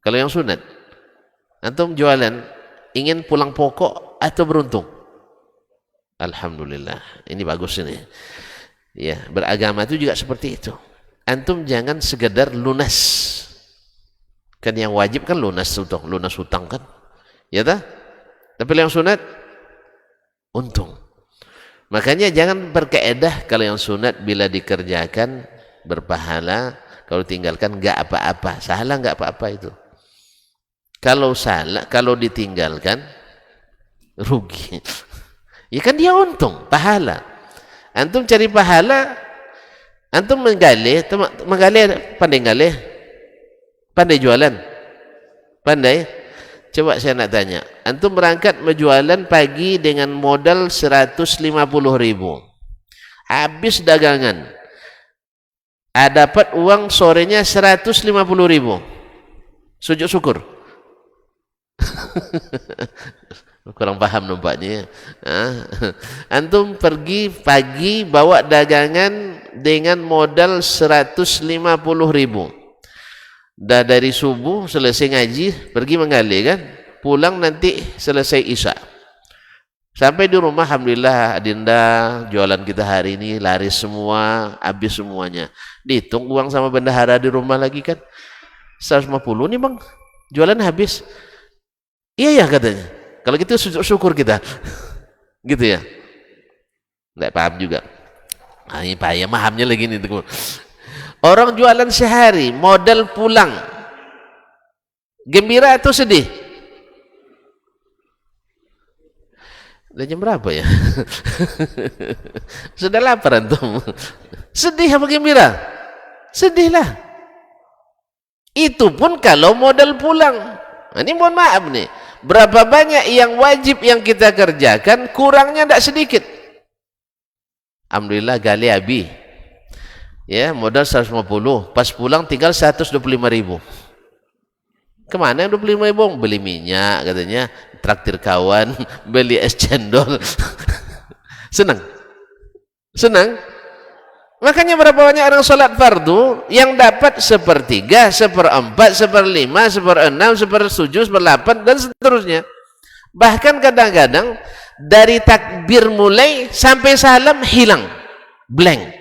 Kalau yang sunat antum jualan ingin pulang pokok atau beruntung. Alhamdulillah, ini bagus ini. Ya, beragama itu juga seperti itu. Antum jangan sekedar lunas. Kan yang wajib kan lunas hutang kan, ya tak? Tapi yang sunat untung. Makanya jangan berkeedah kalau yang sunat bila dikerjakan berpahala, kalau tinggalkan enggak apa-apa. Salah enggak apa-apa itu. Kalau salah, kalau ditinggalkan rugi. Ya kan dia untung, pahala. Antum cari pahala, antum menggali, pandai ngalih. Pandai jualan? Pandai? Coba saya nak tanya. Antum berangkat menjualan pagi dengan modal 150.000. Habis dagangan. Dapat uang sorenya 150.000. Sujud syukur. Kurang paham nampaknya. Antum pergi pagi bawa dagangan dengan modal 150.000. Dah dari subuh selesai ngaji pergi menggali kan, pulang nanti selesai isya, sampai di rumah alhamdulillah adinda jualan kita hari ini laris semua, habis semuanya. Dihitung uang sama bendahara di rumah lagi kan 150 nih bang, jualan habis. Iya ya katanya, kalau gitu syukur kita. Gitu ya, nggak paham juga. Ini payah mahamnya lagi nih. Orang jualan sehari, modal pulang. Gembira atau sedih? Udah jam berapa ya? Sudah lapar antum. Sedih apa gembira? Sedihlah. Itu pun kalau modal pulang. Ini mohon maaf nih. berapa banyak yang wajib yang kita kerjakan, kurangnya tidak sedikit. Alhamdulillah gali abi. Ya, modal 150, pas pulang tinggal 125.000. Kemana 25.000? Beli minyak katanya, traktir kawan, beli es cendol. Senang? Senang? Makanya berapa banyak orang sholat fardu yang dapat 1/3, 1/4, 1/5, 1/6, 1/7, 1/8 dan seterusnya. Bahkan kadang-kadang dari takbir mulai sampai salam hilang, blank.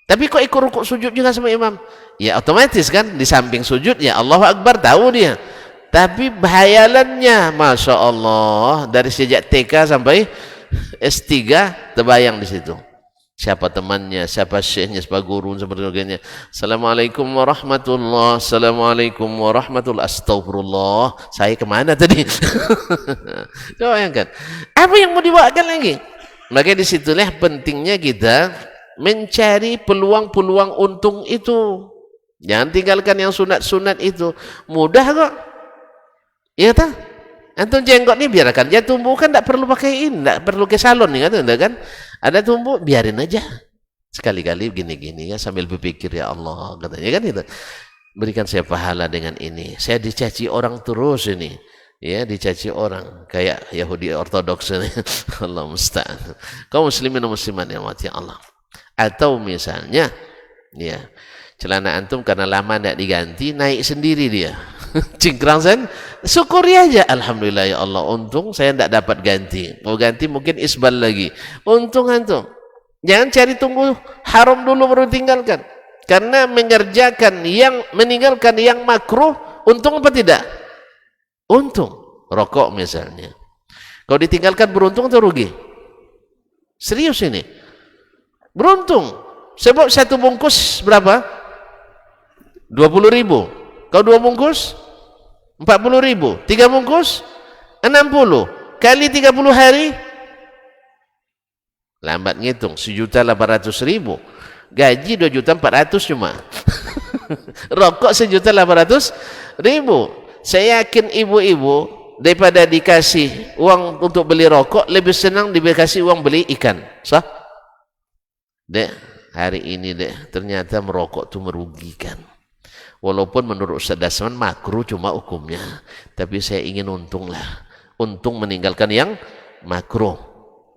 Tapi kok ikut rukuk sujud juga sama imam? Ya otomatis kan, di samping sujud ya Allahu Akbar tahu dia. Tapi bahayalannya, Masya Allah, dari sejak TK sampai S3 terbayang di situ. Siapa temannya, siapa syekhnya, siapa guru, seperti sebagainya. Assalamualaikum warahmatullahi, assalamualaikum warahmatullahi, astagfirullah. Saya kemana tadi? Coba bayangkan. Apa yang mau dibawakan lagi? Maka disitulah pentingnya kita mencari peluang-peluang untung itu. Jangan tinggalkan yang sunat-sunat itu. Mudah kok. Iya tak? Antum jenggot ni biarkan dia tumbuh, kan tak perlu pakai ini, tak perlu ke salon ni kan? Ada tumbuh biarin aja. Sekali-kali gini-gini ya sambil berpikir ya Allah katanya kan itu. Berikan saya pahala dengan ini. Saya dicaci orang terus ini. Ya, dicaci orang kayak Yahudi ortodoks ini. Allah musta'an. Kaum muslimin dan muslimat yang mati Allah. Atau misalnya ya, celana antum karena lama tidak diganti naik sendiri dia. Cingkrang sen, syukuri aja. Alhamdulillah ya Allah, untung saya tidak dapat ganti. Mau ganti mungkin isbal lagi. Untung antum. Jangan cari tunggu haram dulu baru tinggalkan. Karena meninggalkan yang makruh, untung apa tidak? Untung. Rokok misalnya. Kalau ditinggalkan beruntung atau rugi? Serius ini. Beruntung. Sebab satu bungkus berapa? 20.000. Kau 2 bungkus 40.000, 3 bungkus 60 kali 30 hari, lambat ngitung 1.800.000, gaji 2.400.000 cuma. Rokok 1.800.000. Saya yakin ibu-ibu daripada dikasih uang untuk beli rokok lebih senang dikasih uang beli ikan. Sah? Dek, hari ini dek, ternyata merokok itu merugikan. Walaupun menurut Ustaz Dasman makruh cuma hukumnya, tapi saya ingin untung lah. Untung meninggalkan yang makruh.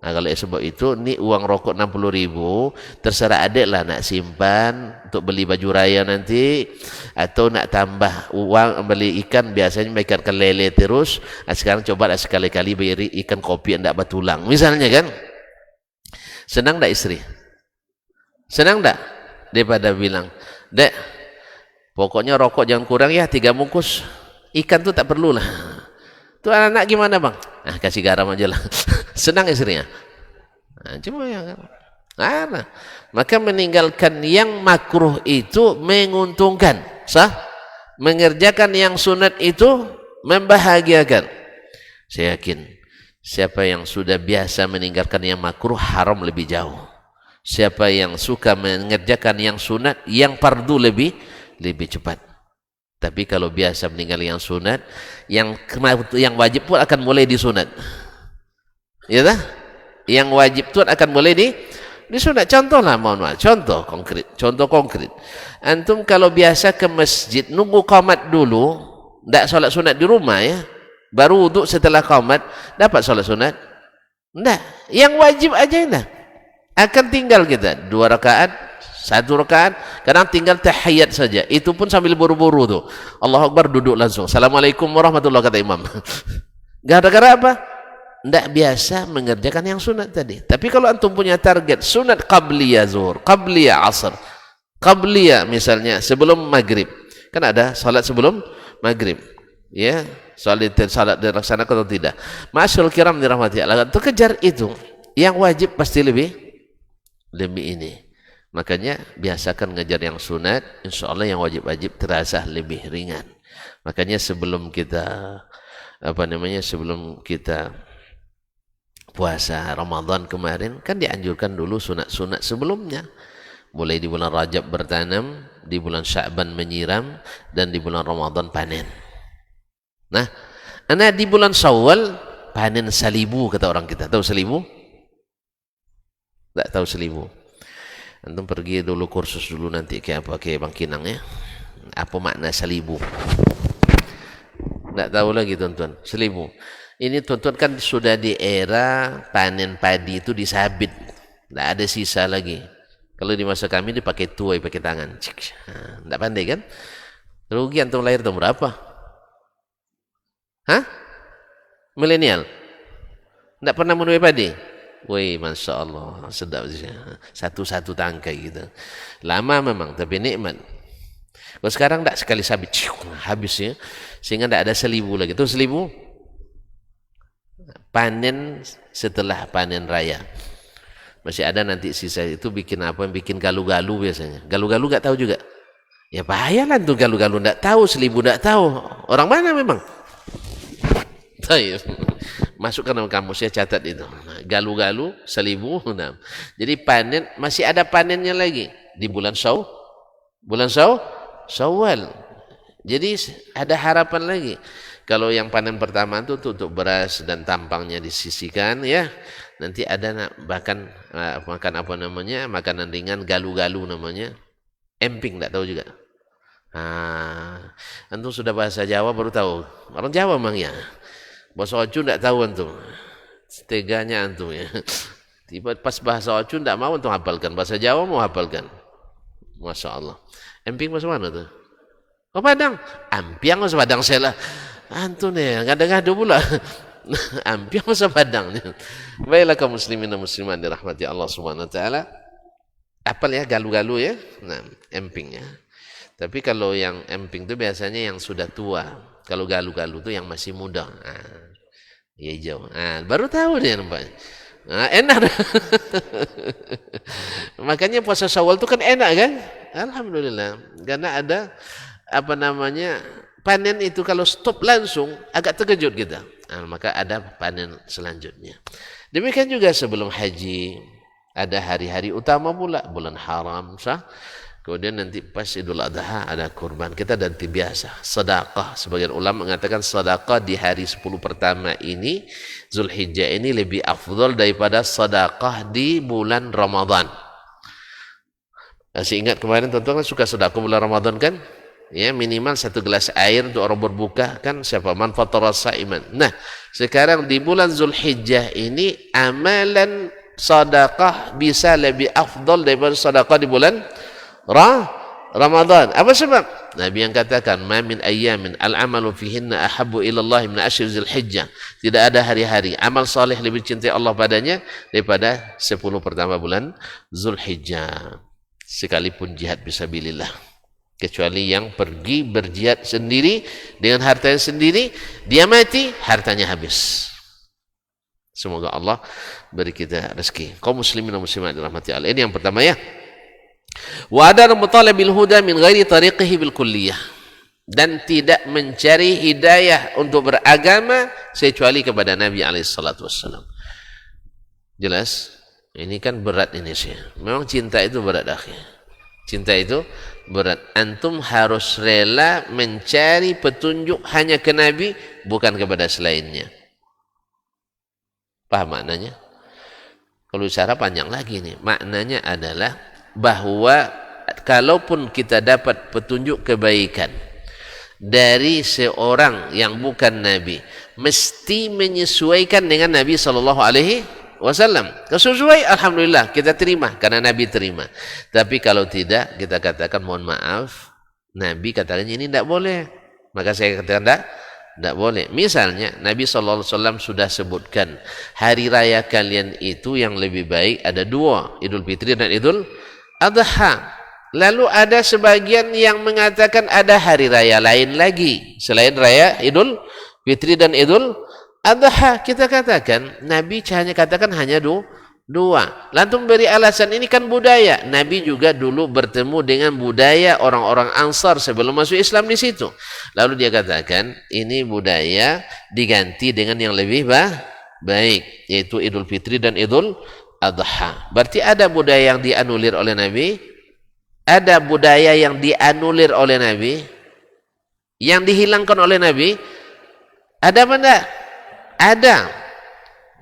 Nah kalau sebab itu, ini uang rokok 60.000, terserah adik lah nak simpan untuk beli baju raya nanti, atau nak tambah uang beli ikan, biasanya ikan lele terus. Nah, sekarang coba lah sekali-kali beri ikan kopi yang tak bertulang, misalnya kan. Senang tak istri? Senang tak? Daripada bilang, dek, pokoknya rokok jangan kurang ya, 3 bungkus. Ikan tu tak perlulah. Tu anak-anak gimana bang? Ah, kasih garam aja lah. Senang istrinya. Nah, cuma ya. Nah, maka meninggalkan yang makruh itu menguntungkan. Sah? Mengerjakan yang sunat itu membahagiakan. Saya yakin siapa yang sudah biasa meninggalkan yang makruh, haram lebih jauh. Siapa yang suka mengerjakan yang sunat, yang fardu lebih cepat. Tapi kalau biasa meninggal yang sunat, yang wajib pun akan mulai disunat. Ya tak? Yang wajib pun akan mulai disunat. Contohlah, mohon maaf, contoh konkret. Antum kalau biasa ke masjid nunggu qamat dulu, tidak solat sunat di rumah ya, baru wuduk setelah qamat, dapat solat sunat? Tidak. Yang wajib aja dah. Akan tinggal kita 2 rakaat, 1 rakaat, kadang tinggal tahiyat saja. Itu pun sambil buru-buru tuh. Allahu Akbar, duduk langsung. Assalamualaikum warahmatullahi wabarakatuh, kata imam. Gara-gara apa? Tidak biasa mengerjakan yang sunat tadi. Tapi kalau antum punya target sunat qabliyah zuhur, qabliyah asar, qabliyah misalnya sebelum maghrib. Kan ada salat sebelum maghrib. Ya, salat dilaksanakan atau tidak. Ma'asyiral kiram dirahmati Allah. Untuk kejar itu, yang wajib pasti lebih ini. Makanya biasakan ngejar yang sunat, insya Allah yang wajib-wajib terasa lebih ringan. Makanya sebelum kita sebelum kita puasa Ramadan kemarin, kan dianjurkan dulu sunat-sunat sebelumnya. Mulai di bulan Rajab bertanam, di bulan Sya'ban menyiram, dan di bulan Ramadan panen. Nah, Nah, di bulan Syawal panen salibu kata orang kita. Tahu salibu? Tak tahu salibu. Antum pergi dulu kursus dulu nanti kayak apa kayak Bang Kinang ya. Apa makna salibu? Tak tahu lagi tuan-tuan. Salibu. Ini tuan-tuan kan sudah di era panen padi itu disabit. Tak ada sisa lagi. Kalau di masa kami dipakai tuai pakai tangan. Tak pandai kan? Rugi antum lahir tahun berapa? Hah? Milenial? Tidak pernah menuai padi? Wih, Masya Allah, sedap sih. Satu-satu tangkai gitu. Lama memang, tapi nikmat. Kalau sekarang tidak sekali sabit, habis ya. Sehingga tidak ada selibu lagi. Itu selibu? Panen setelah panen raya. Masih ada nanti sisa itu bikin apa? Bikin galu-galu biasanya. Galu-galu nggak tahu juga. Ya bahayalah tuh galu-galu. Tidak tahu, selibu tidak tahu. Orang mana memang? Masukkan dalam kamus, saya catat itu. Galu-galu, selibu. Nah. Jadi panen, masih ada panennya lagi. Di bulan Syawal. Jadi ada harapan lagi. Kalau yang panen pertama itu untuk beras dan tampangnya disisihkan ya. Nanti ada bahkan makan apa namanya? Makanan ringan, galu-galu namanya. Emping, tak tahu juga. Antum sudah bahasa Jawa baru tahu. Orang Jawa memang ya. Bahasa Ocu tidak tahu antum. Teganya antum ya. Tiba pas bahasa Ocu tidak mau antum hafalkan. Bahasa Jawa mau hafalkan. Masya Allah. Emping bahasa mana tuh? Oh Padang. Ampiang bahasa Padang saya lah. Antum nih ngada-ngada pula. Ampiang bahasa Padang. Baiklah kaum muslimin dan muslimat dirahmati Allah Subhanahu wa taala. Apal ya galu-galu ya. Nah, emping ya. Tapi kalau yang emping itu biasanya yang sudah tua. Kalau galu-galu itu yang masih muda. Ya hijau. Baru tahu dia nampaknya. Enak. Makanya puasa Syawal itu kan enak kan? Alhamdulillah. Karena ada apa namanya? Panen itu kalau stop langsung agak terkejut kita. Maka ada panen selanjutnya. Demikian juga sebelum haji ada hari-hari utama pula, bulan haram sah. Kemudian nanti pas Idul Adha ada kurban. Kita nanti biasa sedekah. Sebagian ulama mengatakan sedekah di hari 10 pertama ini Zulhijjah ini lebih afdal daripada sedekah di bulan Ramadan. Masih ingat kemarin teman-teman suka sedekah bulan Ramadan kan? Ya minimal 1 gelas air untuk orang berbuka kan siapa man fatara saiman. Nah, sekarang di bulan Zulhijjah ini amalan sedekah bisa lebih afdal daripada sedekah di bulan Ramadan. Apa sebab? Nabi yang katakan, "Ma min ayyamin al-amalu fihinna ahabbu ila Allah min ashr Zulhijjah." Tidak ada hari-hari amal saleh lebih cintai Allah padanya daripada 10 pertama bulan Zulhijjah. Sekalipun jihad fisabilillah. Kecuali yang pergi berjihad sendiri dengan hartanya sendiri, dia mati, hartanya habis. Semoga Allah beri kita rezeki. Kaum muslimin dan muslimat dirahmati Allah. Ini yang pertama ya. Wa adana mutalabil huda min ghairi tariqihi bil kulliyah, dan tidak mencari hidayah untuk beragama kecuali kepada Nabi alaihi salatu wassalam. Jelas? Ini kan berat ini sih. Memang cinta itu berat akhir. Cinta itu berat. Antum harus rela mencari petunjuk hanya ke Nabi, bukan kepada selainnya. Paham maknanya? Kalau bicara panjang lagi nih. Maknanya adalah bahwa kalaupun kita dapat petunjuk kebaikan dari seorang yang bukan Nabi, mesti menyesuaikan dengan Nabi SAW. Kalau sesuai, alhamdulillah kita terima karena Nabi terima. Tapi kalau tidak, kita katakan mohon maaf, Nabi katakan ini tidak boleh, maka saya katakan tidak boleh. Misalnya Nabi SAW sudah sebutkan hari raya kalian itu yang lebih baik ada 2, Idul Fitri dan Idul Adha. Lalu ada sebagian yang mengatakan ada hari raya lain lagi selain raya Idul Fitri dan Idul Adha. Kita katakan Nabi hanya katakan hanya 2. Lantung beri alasan ini kan budaya. Nabi juga dulu bertemu dengan budaya orang-orang Ansar sebelum masuk Islam di situ. Lalu dia katakan ini budaya diganti dengan yang lebih baik, yaitu Idul Fitri dan Idul Adha. Berarti ada budaya yang dianulir oleh Nabi, ada budaya yang dianulir oleh Nabi, yang dihilangkan oleh Nabi. Ada apa enggak? Ada.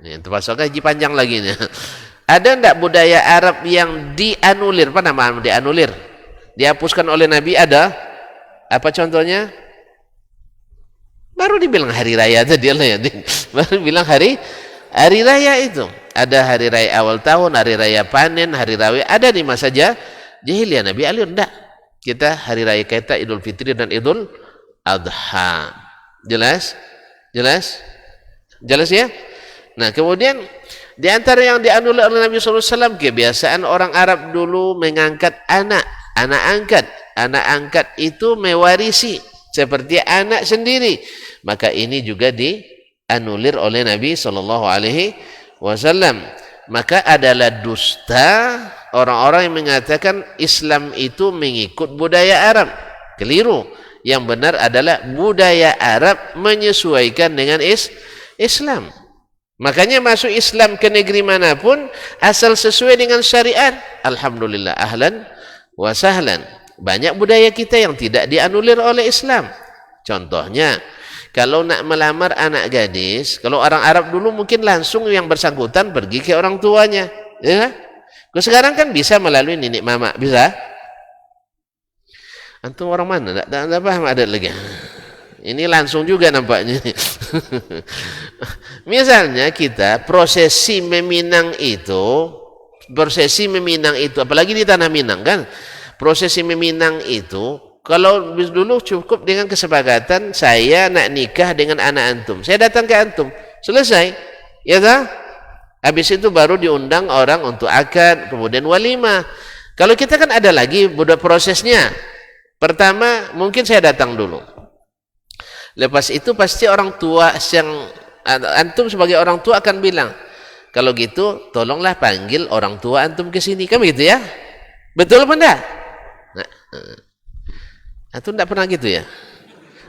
Ini termasuk haji panjang lagi nih. Ada enggak budaya Arab yang dianulir? Apa nama dianulir? Dihapuskan oleh Nabi ada? Apa contohnya? Baru dibilang hari raya tadi lah ya. Baru bilang hari raya itu. Ada hari raya awal tahun, hari raya panen, hari raya ada di masa jahiliyah. Nabi alir enggak. Kita hari raya kita Idul Fitri dan Idul Adha. Jelas? Jelas? Jelas ya? Nah, kemudian di antara yang dianulir oleh Nabi SAW, kebiasaan orang Arab dulu mengangkat anak angkat. Anak angkat itu mewarisi seperti anak sendiri. Maka ini juga dianulir oleh Nabi SAW. Maka adalah dusta orang-orang yang mengatakan Islam itu mengikut budaya Arab. Keliru. Yang benar adalah budaya Arab menyesuaikan dengan Islam. Makanya masuk Islam ke negeri manapun asal sesuai dengan syariat, alhamdulillah, ahlan wa sahlan. Banyak budaya kita yang tidak dianulir oleh Islam. Contohnya, kalau nak melamar anak gadis, kalau orang Arab dulu mungkin langsung yang bersangkutan pergi ke orang tuanya, ya. Sekarang kan bisa melalui nenek mama, bisa. Antum orang mana? Tak paham adat lagi. Ini langsung juga nampaknya. Misalnya kita prosesi meminang itu, apalagi di tanah Minang kan, prosesi meminang itu, kalau dulu cukup dengan kesepakatan saya nak nikah dengan anak antum, saya datang ke antum, selesai, ya tak? Habis itu baru diundang orang untuk akad, kemudian walimah. Kalau kita kan ada lagi prosesnya. Pertama, mungkin saya datang dulu. Lepas itu pasti orang tua yang antum sebagai orang tua akan bilang, kalau gitu tolonglah panggil orang tua antum ke sini, kan begitu ya? Betul apa enggak? Nah, antum enggak pernah gitu ya?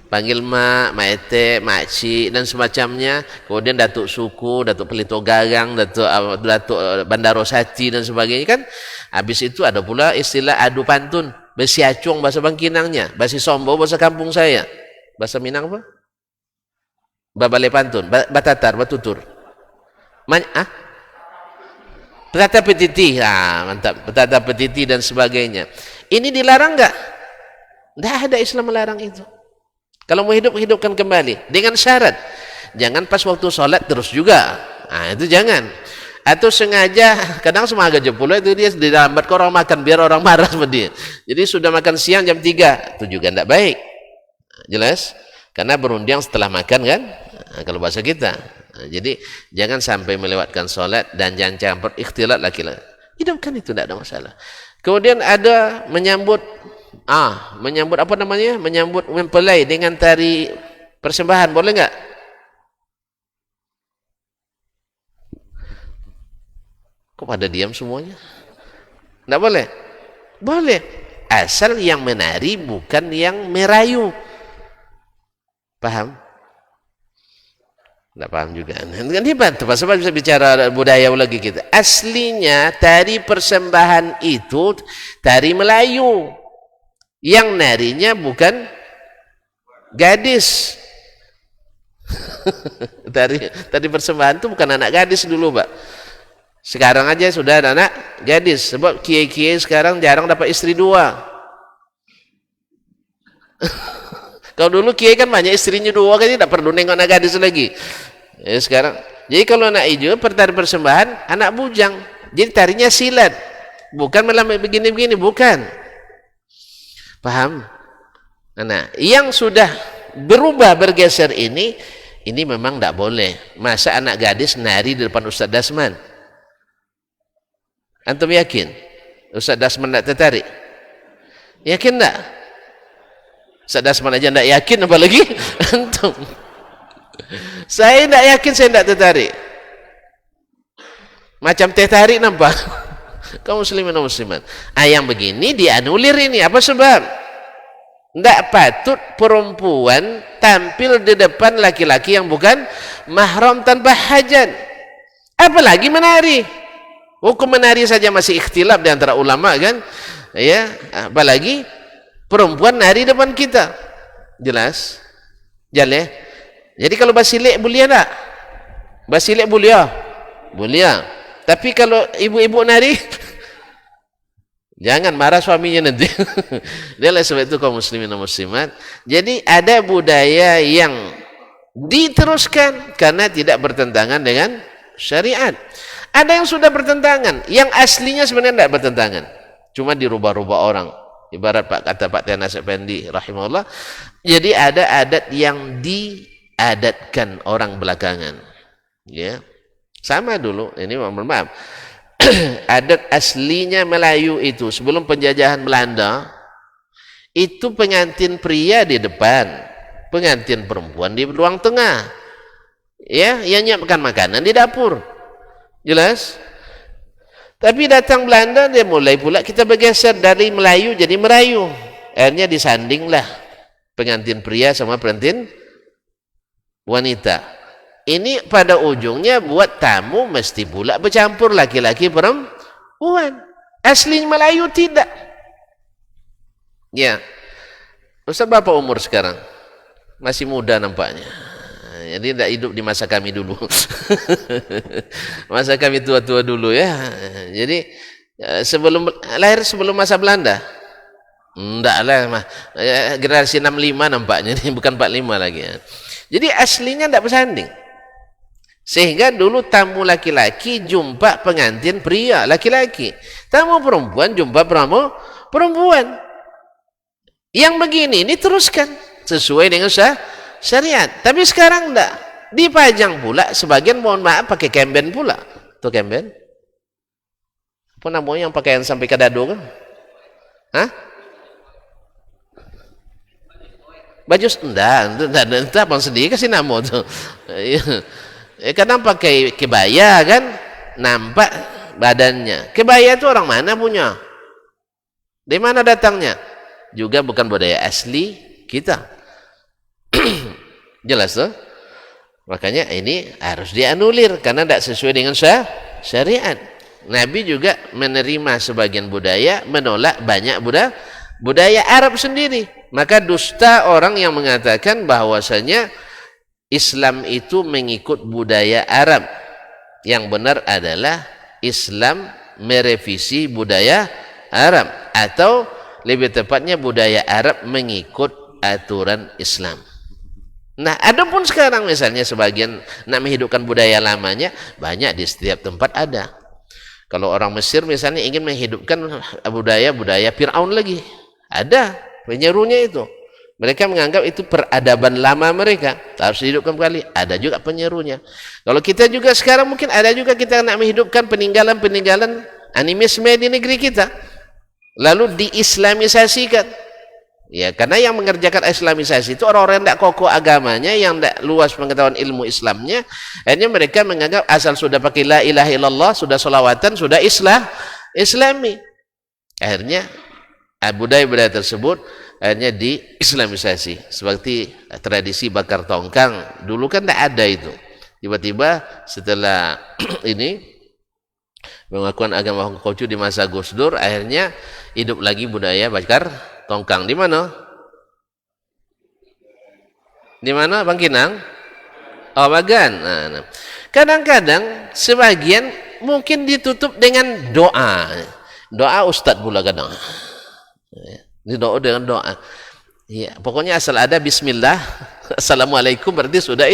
Panggil mak ete, mak cik dan semacamnya, kemudian datuk suku, datuk pelito gagang, datuk bandarosati dan sebagainya kan. Habis itu ada pula istilah adu pantun, besi acung bahasa Bangkinangnya, basi sombo bahasa kampung saya. Bahasa Minang apa? Babale pantun, batatar, batutur. Petata petiti, mantap. Petata petiti dan sebagainya. Ini dilarang enggak? Enggak ada Islam melarang itu. Kalau mau hidup, hidupkan kembali dengan syarat. Jangan pas waktu sholat terus juga. Nah, itu jangan. Atau sengaja, kadang semangat jempol itu dia dilambat ke orang makan biar orang marah sama dia. Jadi sudah makan siang jam 3, itu juga tidak baik. Jelas? Karena berunding setelah makan kan? Nah, kalau bahasa kita. Nah, jadi jangan sampai melewatkan sholat dan jangan campur ikhtilat laki-laki. Hidupkan itu tidak ada masalah. Kemudian ada menyambut apa namanya? Menyambut mempelai dengan tari persembahan, boleh enggak? Kok pada diam semuanya? Enggak boleh? Boleh. Asal yang menari bukan yang merayu. Paham? Tidak paham juga. Ini pasal bisa bicara budaya lagi kita. Aslinya tari persembahan itu tari Melayu. Yang narinya bukan gadis. tari persembahan itu bukan anak gadis dulu, Pak. Sekarang aja sudah ada anak gadis. Sebab kiai-kiai sekarang jarang dapat istri 2. Kalau dulu kiai kan banyak istrinya 2, kan tidak perlu nengok anak gadis lagi. Ya, sekarang. Jadi kalau anak hijau tari persembahan anak bujang. Jadi tarinya silat. Bukan malah begini-begini, bukan. Paham? Nah, yang sudah berubah bergeser ini memang tidak boleh. Masa anak gadis nari di depan Ustaz Dasman? Antum yakin? Ustaz Dasman tidak tertarik? Yakin tidak? Ustaz Dasman aja tidak yakin, apalagi antum. Saya tidak yakin, saya tidak tertarik. Macam tertarik nampak. Kaum muslimin dan muslimat. Yang begini dianulir ini. Apa sebab? Tidak patut perempuan tampil di depan laki-laki yang bukan mahram tanpa hajat. Apalagi menari. Hukum menari saja masih ikhtilaf di antara ulama kan. Ya, apalagi perempuan nari depan kita. Jelas? Jelas? Jadi kalau basilik boleh tak? Basilik boleh. Boleh. Tapi kalau ibu-ibu nari jangan marah suaminya nanti. Dia lah sebab itu kaum muslimin dan muslimat. Jadi ada budaya yang diteruskan karena tidak bertentangan dengan syariat. Ada yang sudah bertentangan, yang aslinya sebenarnya tidak bertentangan, cuma dirubah-rubah orang. Ibarat kata Pak Tianas Effendi rahimahullah, jadi ada adat yang diadatkan orang belakangan. Ya, sama dulu. Ini mohon maaf. Adat aslinya Melayu itu sebelum penjajahan Belanda itu pengantin pria di depan, pengantin perempuan di ruang tengah. Ya, yang nyiapkan makanan di dapur. Jelas? Tapi datang Belanda, dia mulai pula kita bergeser dari Melayu jadi Merayu. Akhirnya disandinglah pengantin pria sama pengantin wanita. Ini pada ujungnya buat tamu mesti pula bercampur laki-laki perempuan. Aslinya Melayu tidak. Ya. Ustaz berapa umur sekarang? Masih muda nampaknya. Jadi tidak hidup di masa kami dulu. Masa kami tua-tua dulu ya. Jadi lahir sebelum masa Belanda. Enggak lah, generasi 65 nampaknya, bukan 45 lagi. Jadi aslinya tidak bersanding. Sehingga dulu tamu laki-laki jumpa pengantin pria laki-laki. Tamu perempuan jumpa perempuan. Yang begini ini teruskan sesuai dengan syariat. Tapi sekarang enggak, dipajang pula sebagian, mohon maaf, pakai kemben pula. Tuh kemben apa namanya yang pakaian sampai ke dado kan? Hah? Baju enggak apa sedih kasih nama tuh. Kadang pakai kebaya kan, nampak badannya. Kebaya itu orang mana punya? Dari mana datangnya? Juga bukan budaya asli kita. Jelas tuh? Makanya ini harus dianulir karena tidak sesuai dengan syariat. Nabi juga menerima sebagian budaya, menolak banyak budaya Arab sendiri. Maka dusta orang yang mengatakan bahwasanya Islam itu mengikut budaya Arab. Yang benar adalah Islam merevisi budaya Arab, atau lebih tepatnya budaya Arab mengikut aturan Islam. Nah, adapun sekarang misalnya sebagian nak menghidupkan budaya lamanya, banyak di setiap tempat ada. Kalau orang Mesir misalnya ingin menghidupkan budaya Fir'aun lagi, ada penyerunya itu. Mereka menganggap itu peradaban lama mereka, harus dihidupkan kembali. Ada juga penyerunya. Kalau kita juga sekarang mungkin ada juga kita nak menghidupkan peninggalan-peninggalan animisme di negeri kita, lalu diislamisasikan. Ya, karena yang mengerjakan islamisasi itu orang-orang yang tidak kokoh agamanya, yang tidak luas pengetahuan ilmu Islamnya. Akhirnya mereka menganggap asal sudah pakai la ilaha illallah, sudah solawatan, sudah islami. Akhirnya budaya-budaya tersebut akhirnya diislamisasi. Seperti tradisi bakar tongkang, dulu kan tidak ada itu. Tiba-tiba setelah ini pengakuan agama Konghucu di masa Gus Dur, akhirnya hidup lagi budaya bakar tongkang. Di mana? Di mana, Bang Kinang? Oh, Bagan. Nah. Kadang-kadang sebagian mungkin ditutup dengan doa. Doa ustadz pula kadang. Ini doa dengan doa. Ya, pokoknya asal ada bismillah, assalamualaikum, berarti sudah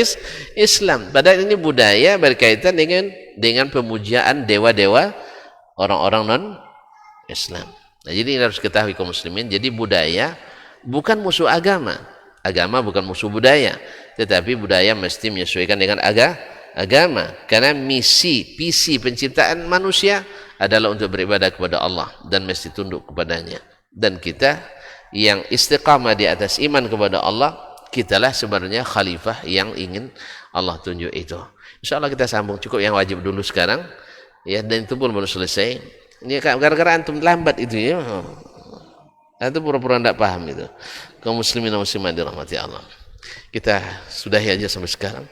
Islam. Padahal ini budaya berkaitan dengan pemujaan dewa-dewa orang-orang non-Islam. Nah, jadi ini harus ketahui kaum muslimin. Jadi budaya bukan musuh agama. Agama bukan musuh budaya. Tetapi budaya mesti menyesuaikan dengan agama. Karena visi penciptaan manusia adalah untuk beribadah kepada Allah dan mesti tunduk kepadanya. Dan kita yang istiqamah di atas iman kepada Allah, kitalah sebenarnya khalifah yang ingin Allah tunjuk itu. InsyaAllah kita sambung, cukup yang wajib dulu sekarang. Ya, dan itu pun belum selesai. Ini gara-gara antum lambat itu ya. Antum pura-pura tidak paham itu. Kaum muslimin dan muslimat dirahmati Allah. Kita sudahi aja sampai sekarang.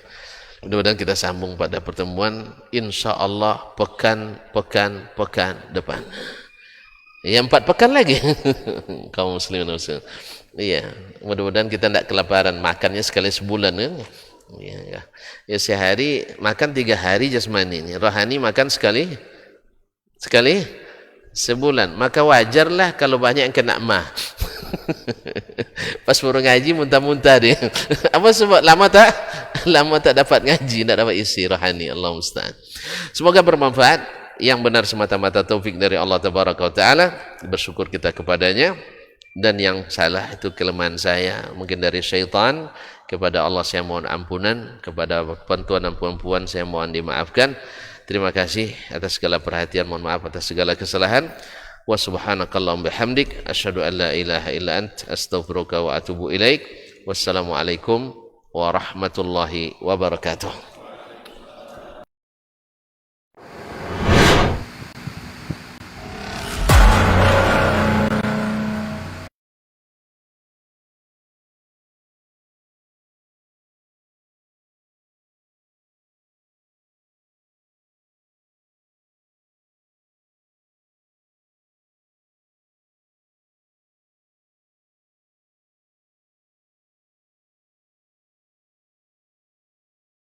Mudah-mudahan kita sambung pada pertemuan insyaallah pekan depan. Ya, 4 pekan lagi. Kaum muslimin dan muslimat. Iya, mudah-mudahan kita tidak kelaparan, makannya sekali sebulan kan. Ya, ya sehari makan 3 hari jasmani ini, rohani makan sekali sebulan, maka wajarlah kalau banyak yang kena mah. Pas baru ngaji muntah-muntah dia. Apa sebab lama tak dapat ngaji, tak dapat isi rohani. Allah musta'an. Semoga bermanfaat. Yang benar semata-mata taufik dari Allah Tabaraka wa Ta'ala, bersyukur kita kepadanya, dan yang salah itu kelemahan saya, mungkin dari syaitan. Kepada Allah saya mohon ampunan, kepada perempuan dan perempuan saya mohon dimaafkan. Terima kasih atas segala perhatian, mohon maaf atas segala kesalahan. Wa subhanakallahumma bihamdik asyhadu an la ilaha illa ant astaghfiruka wa atubu ilaik. Wassalamualaikum warahmatullahi wabarakatuh.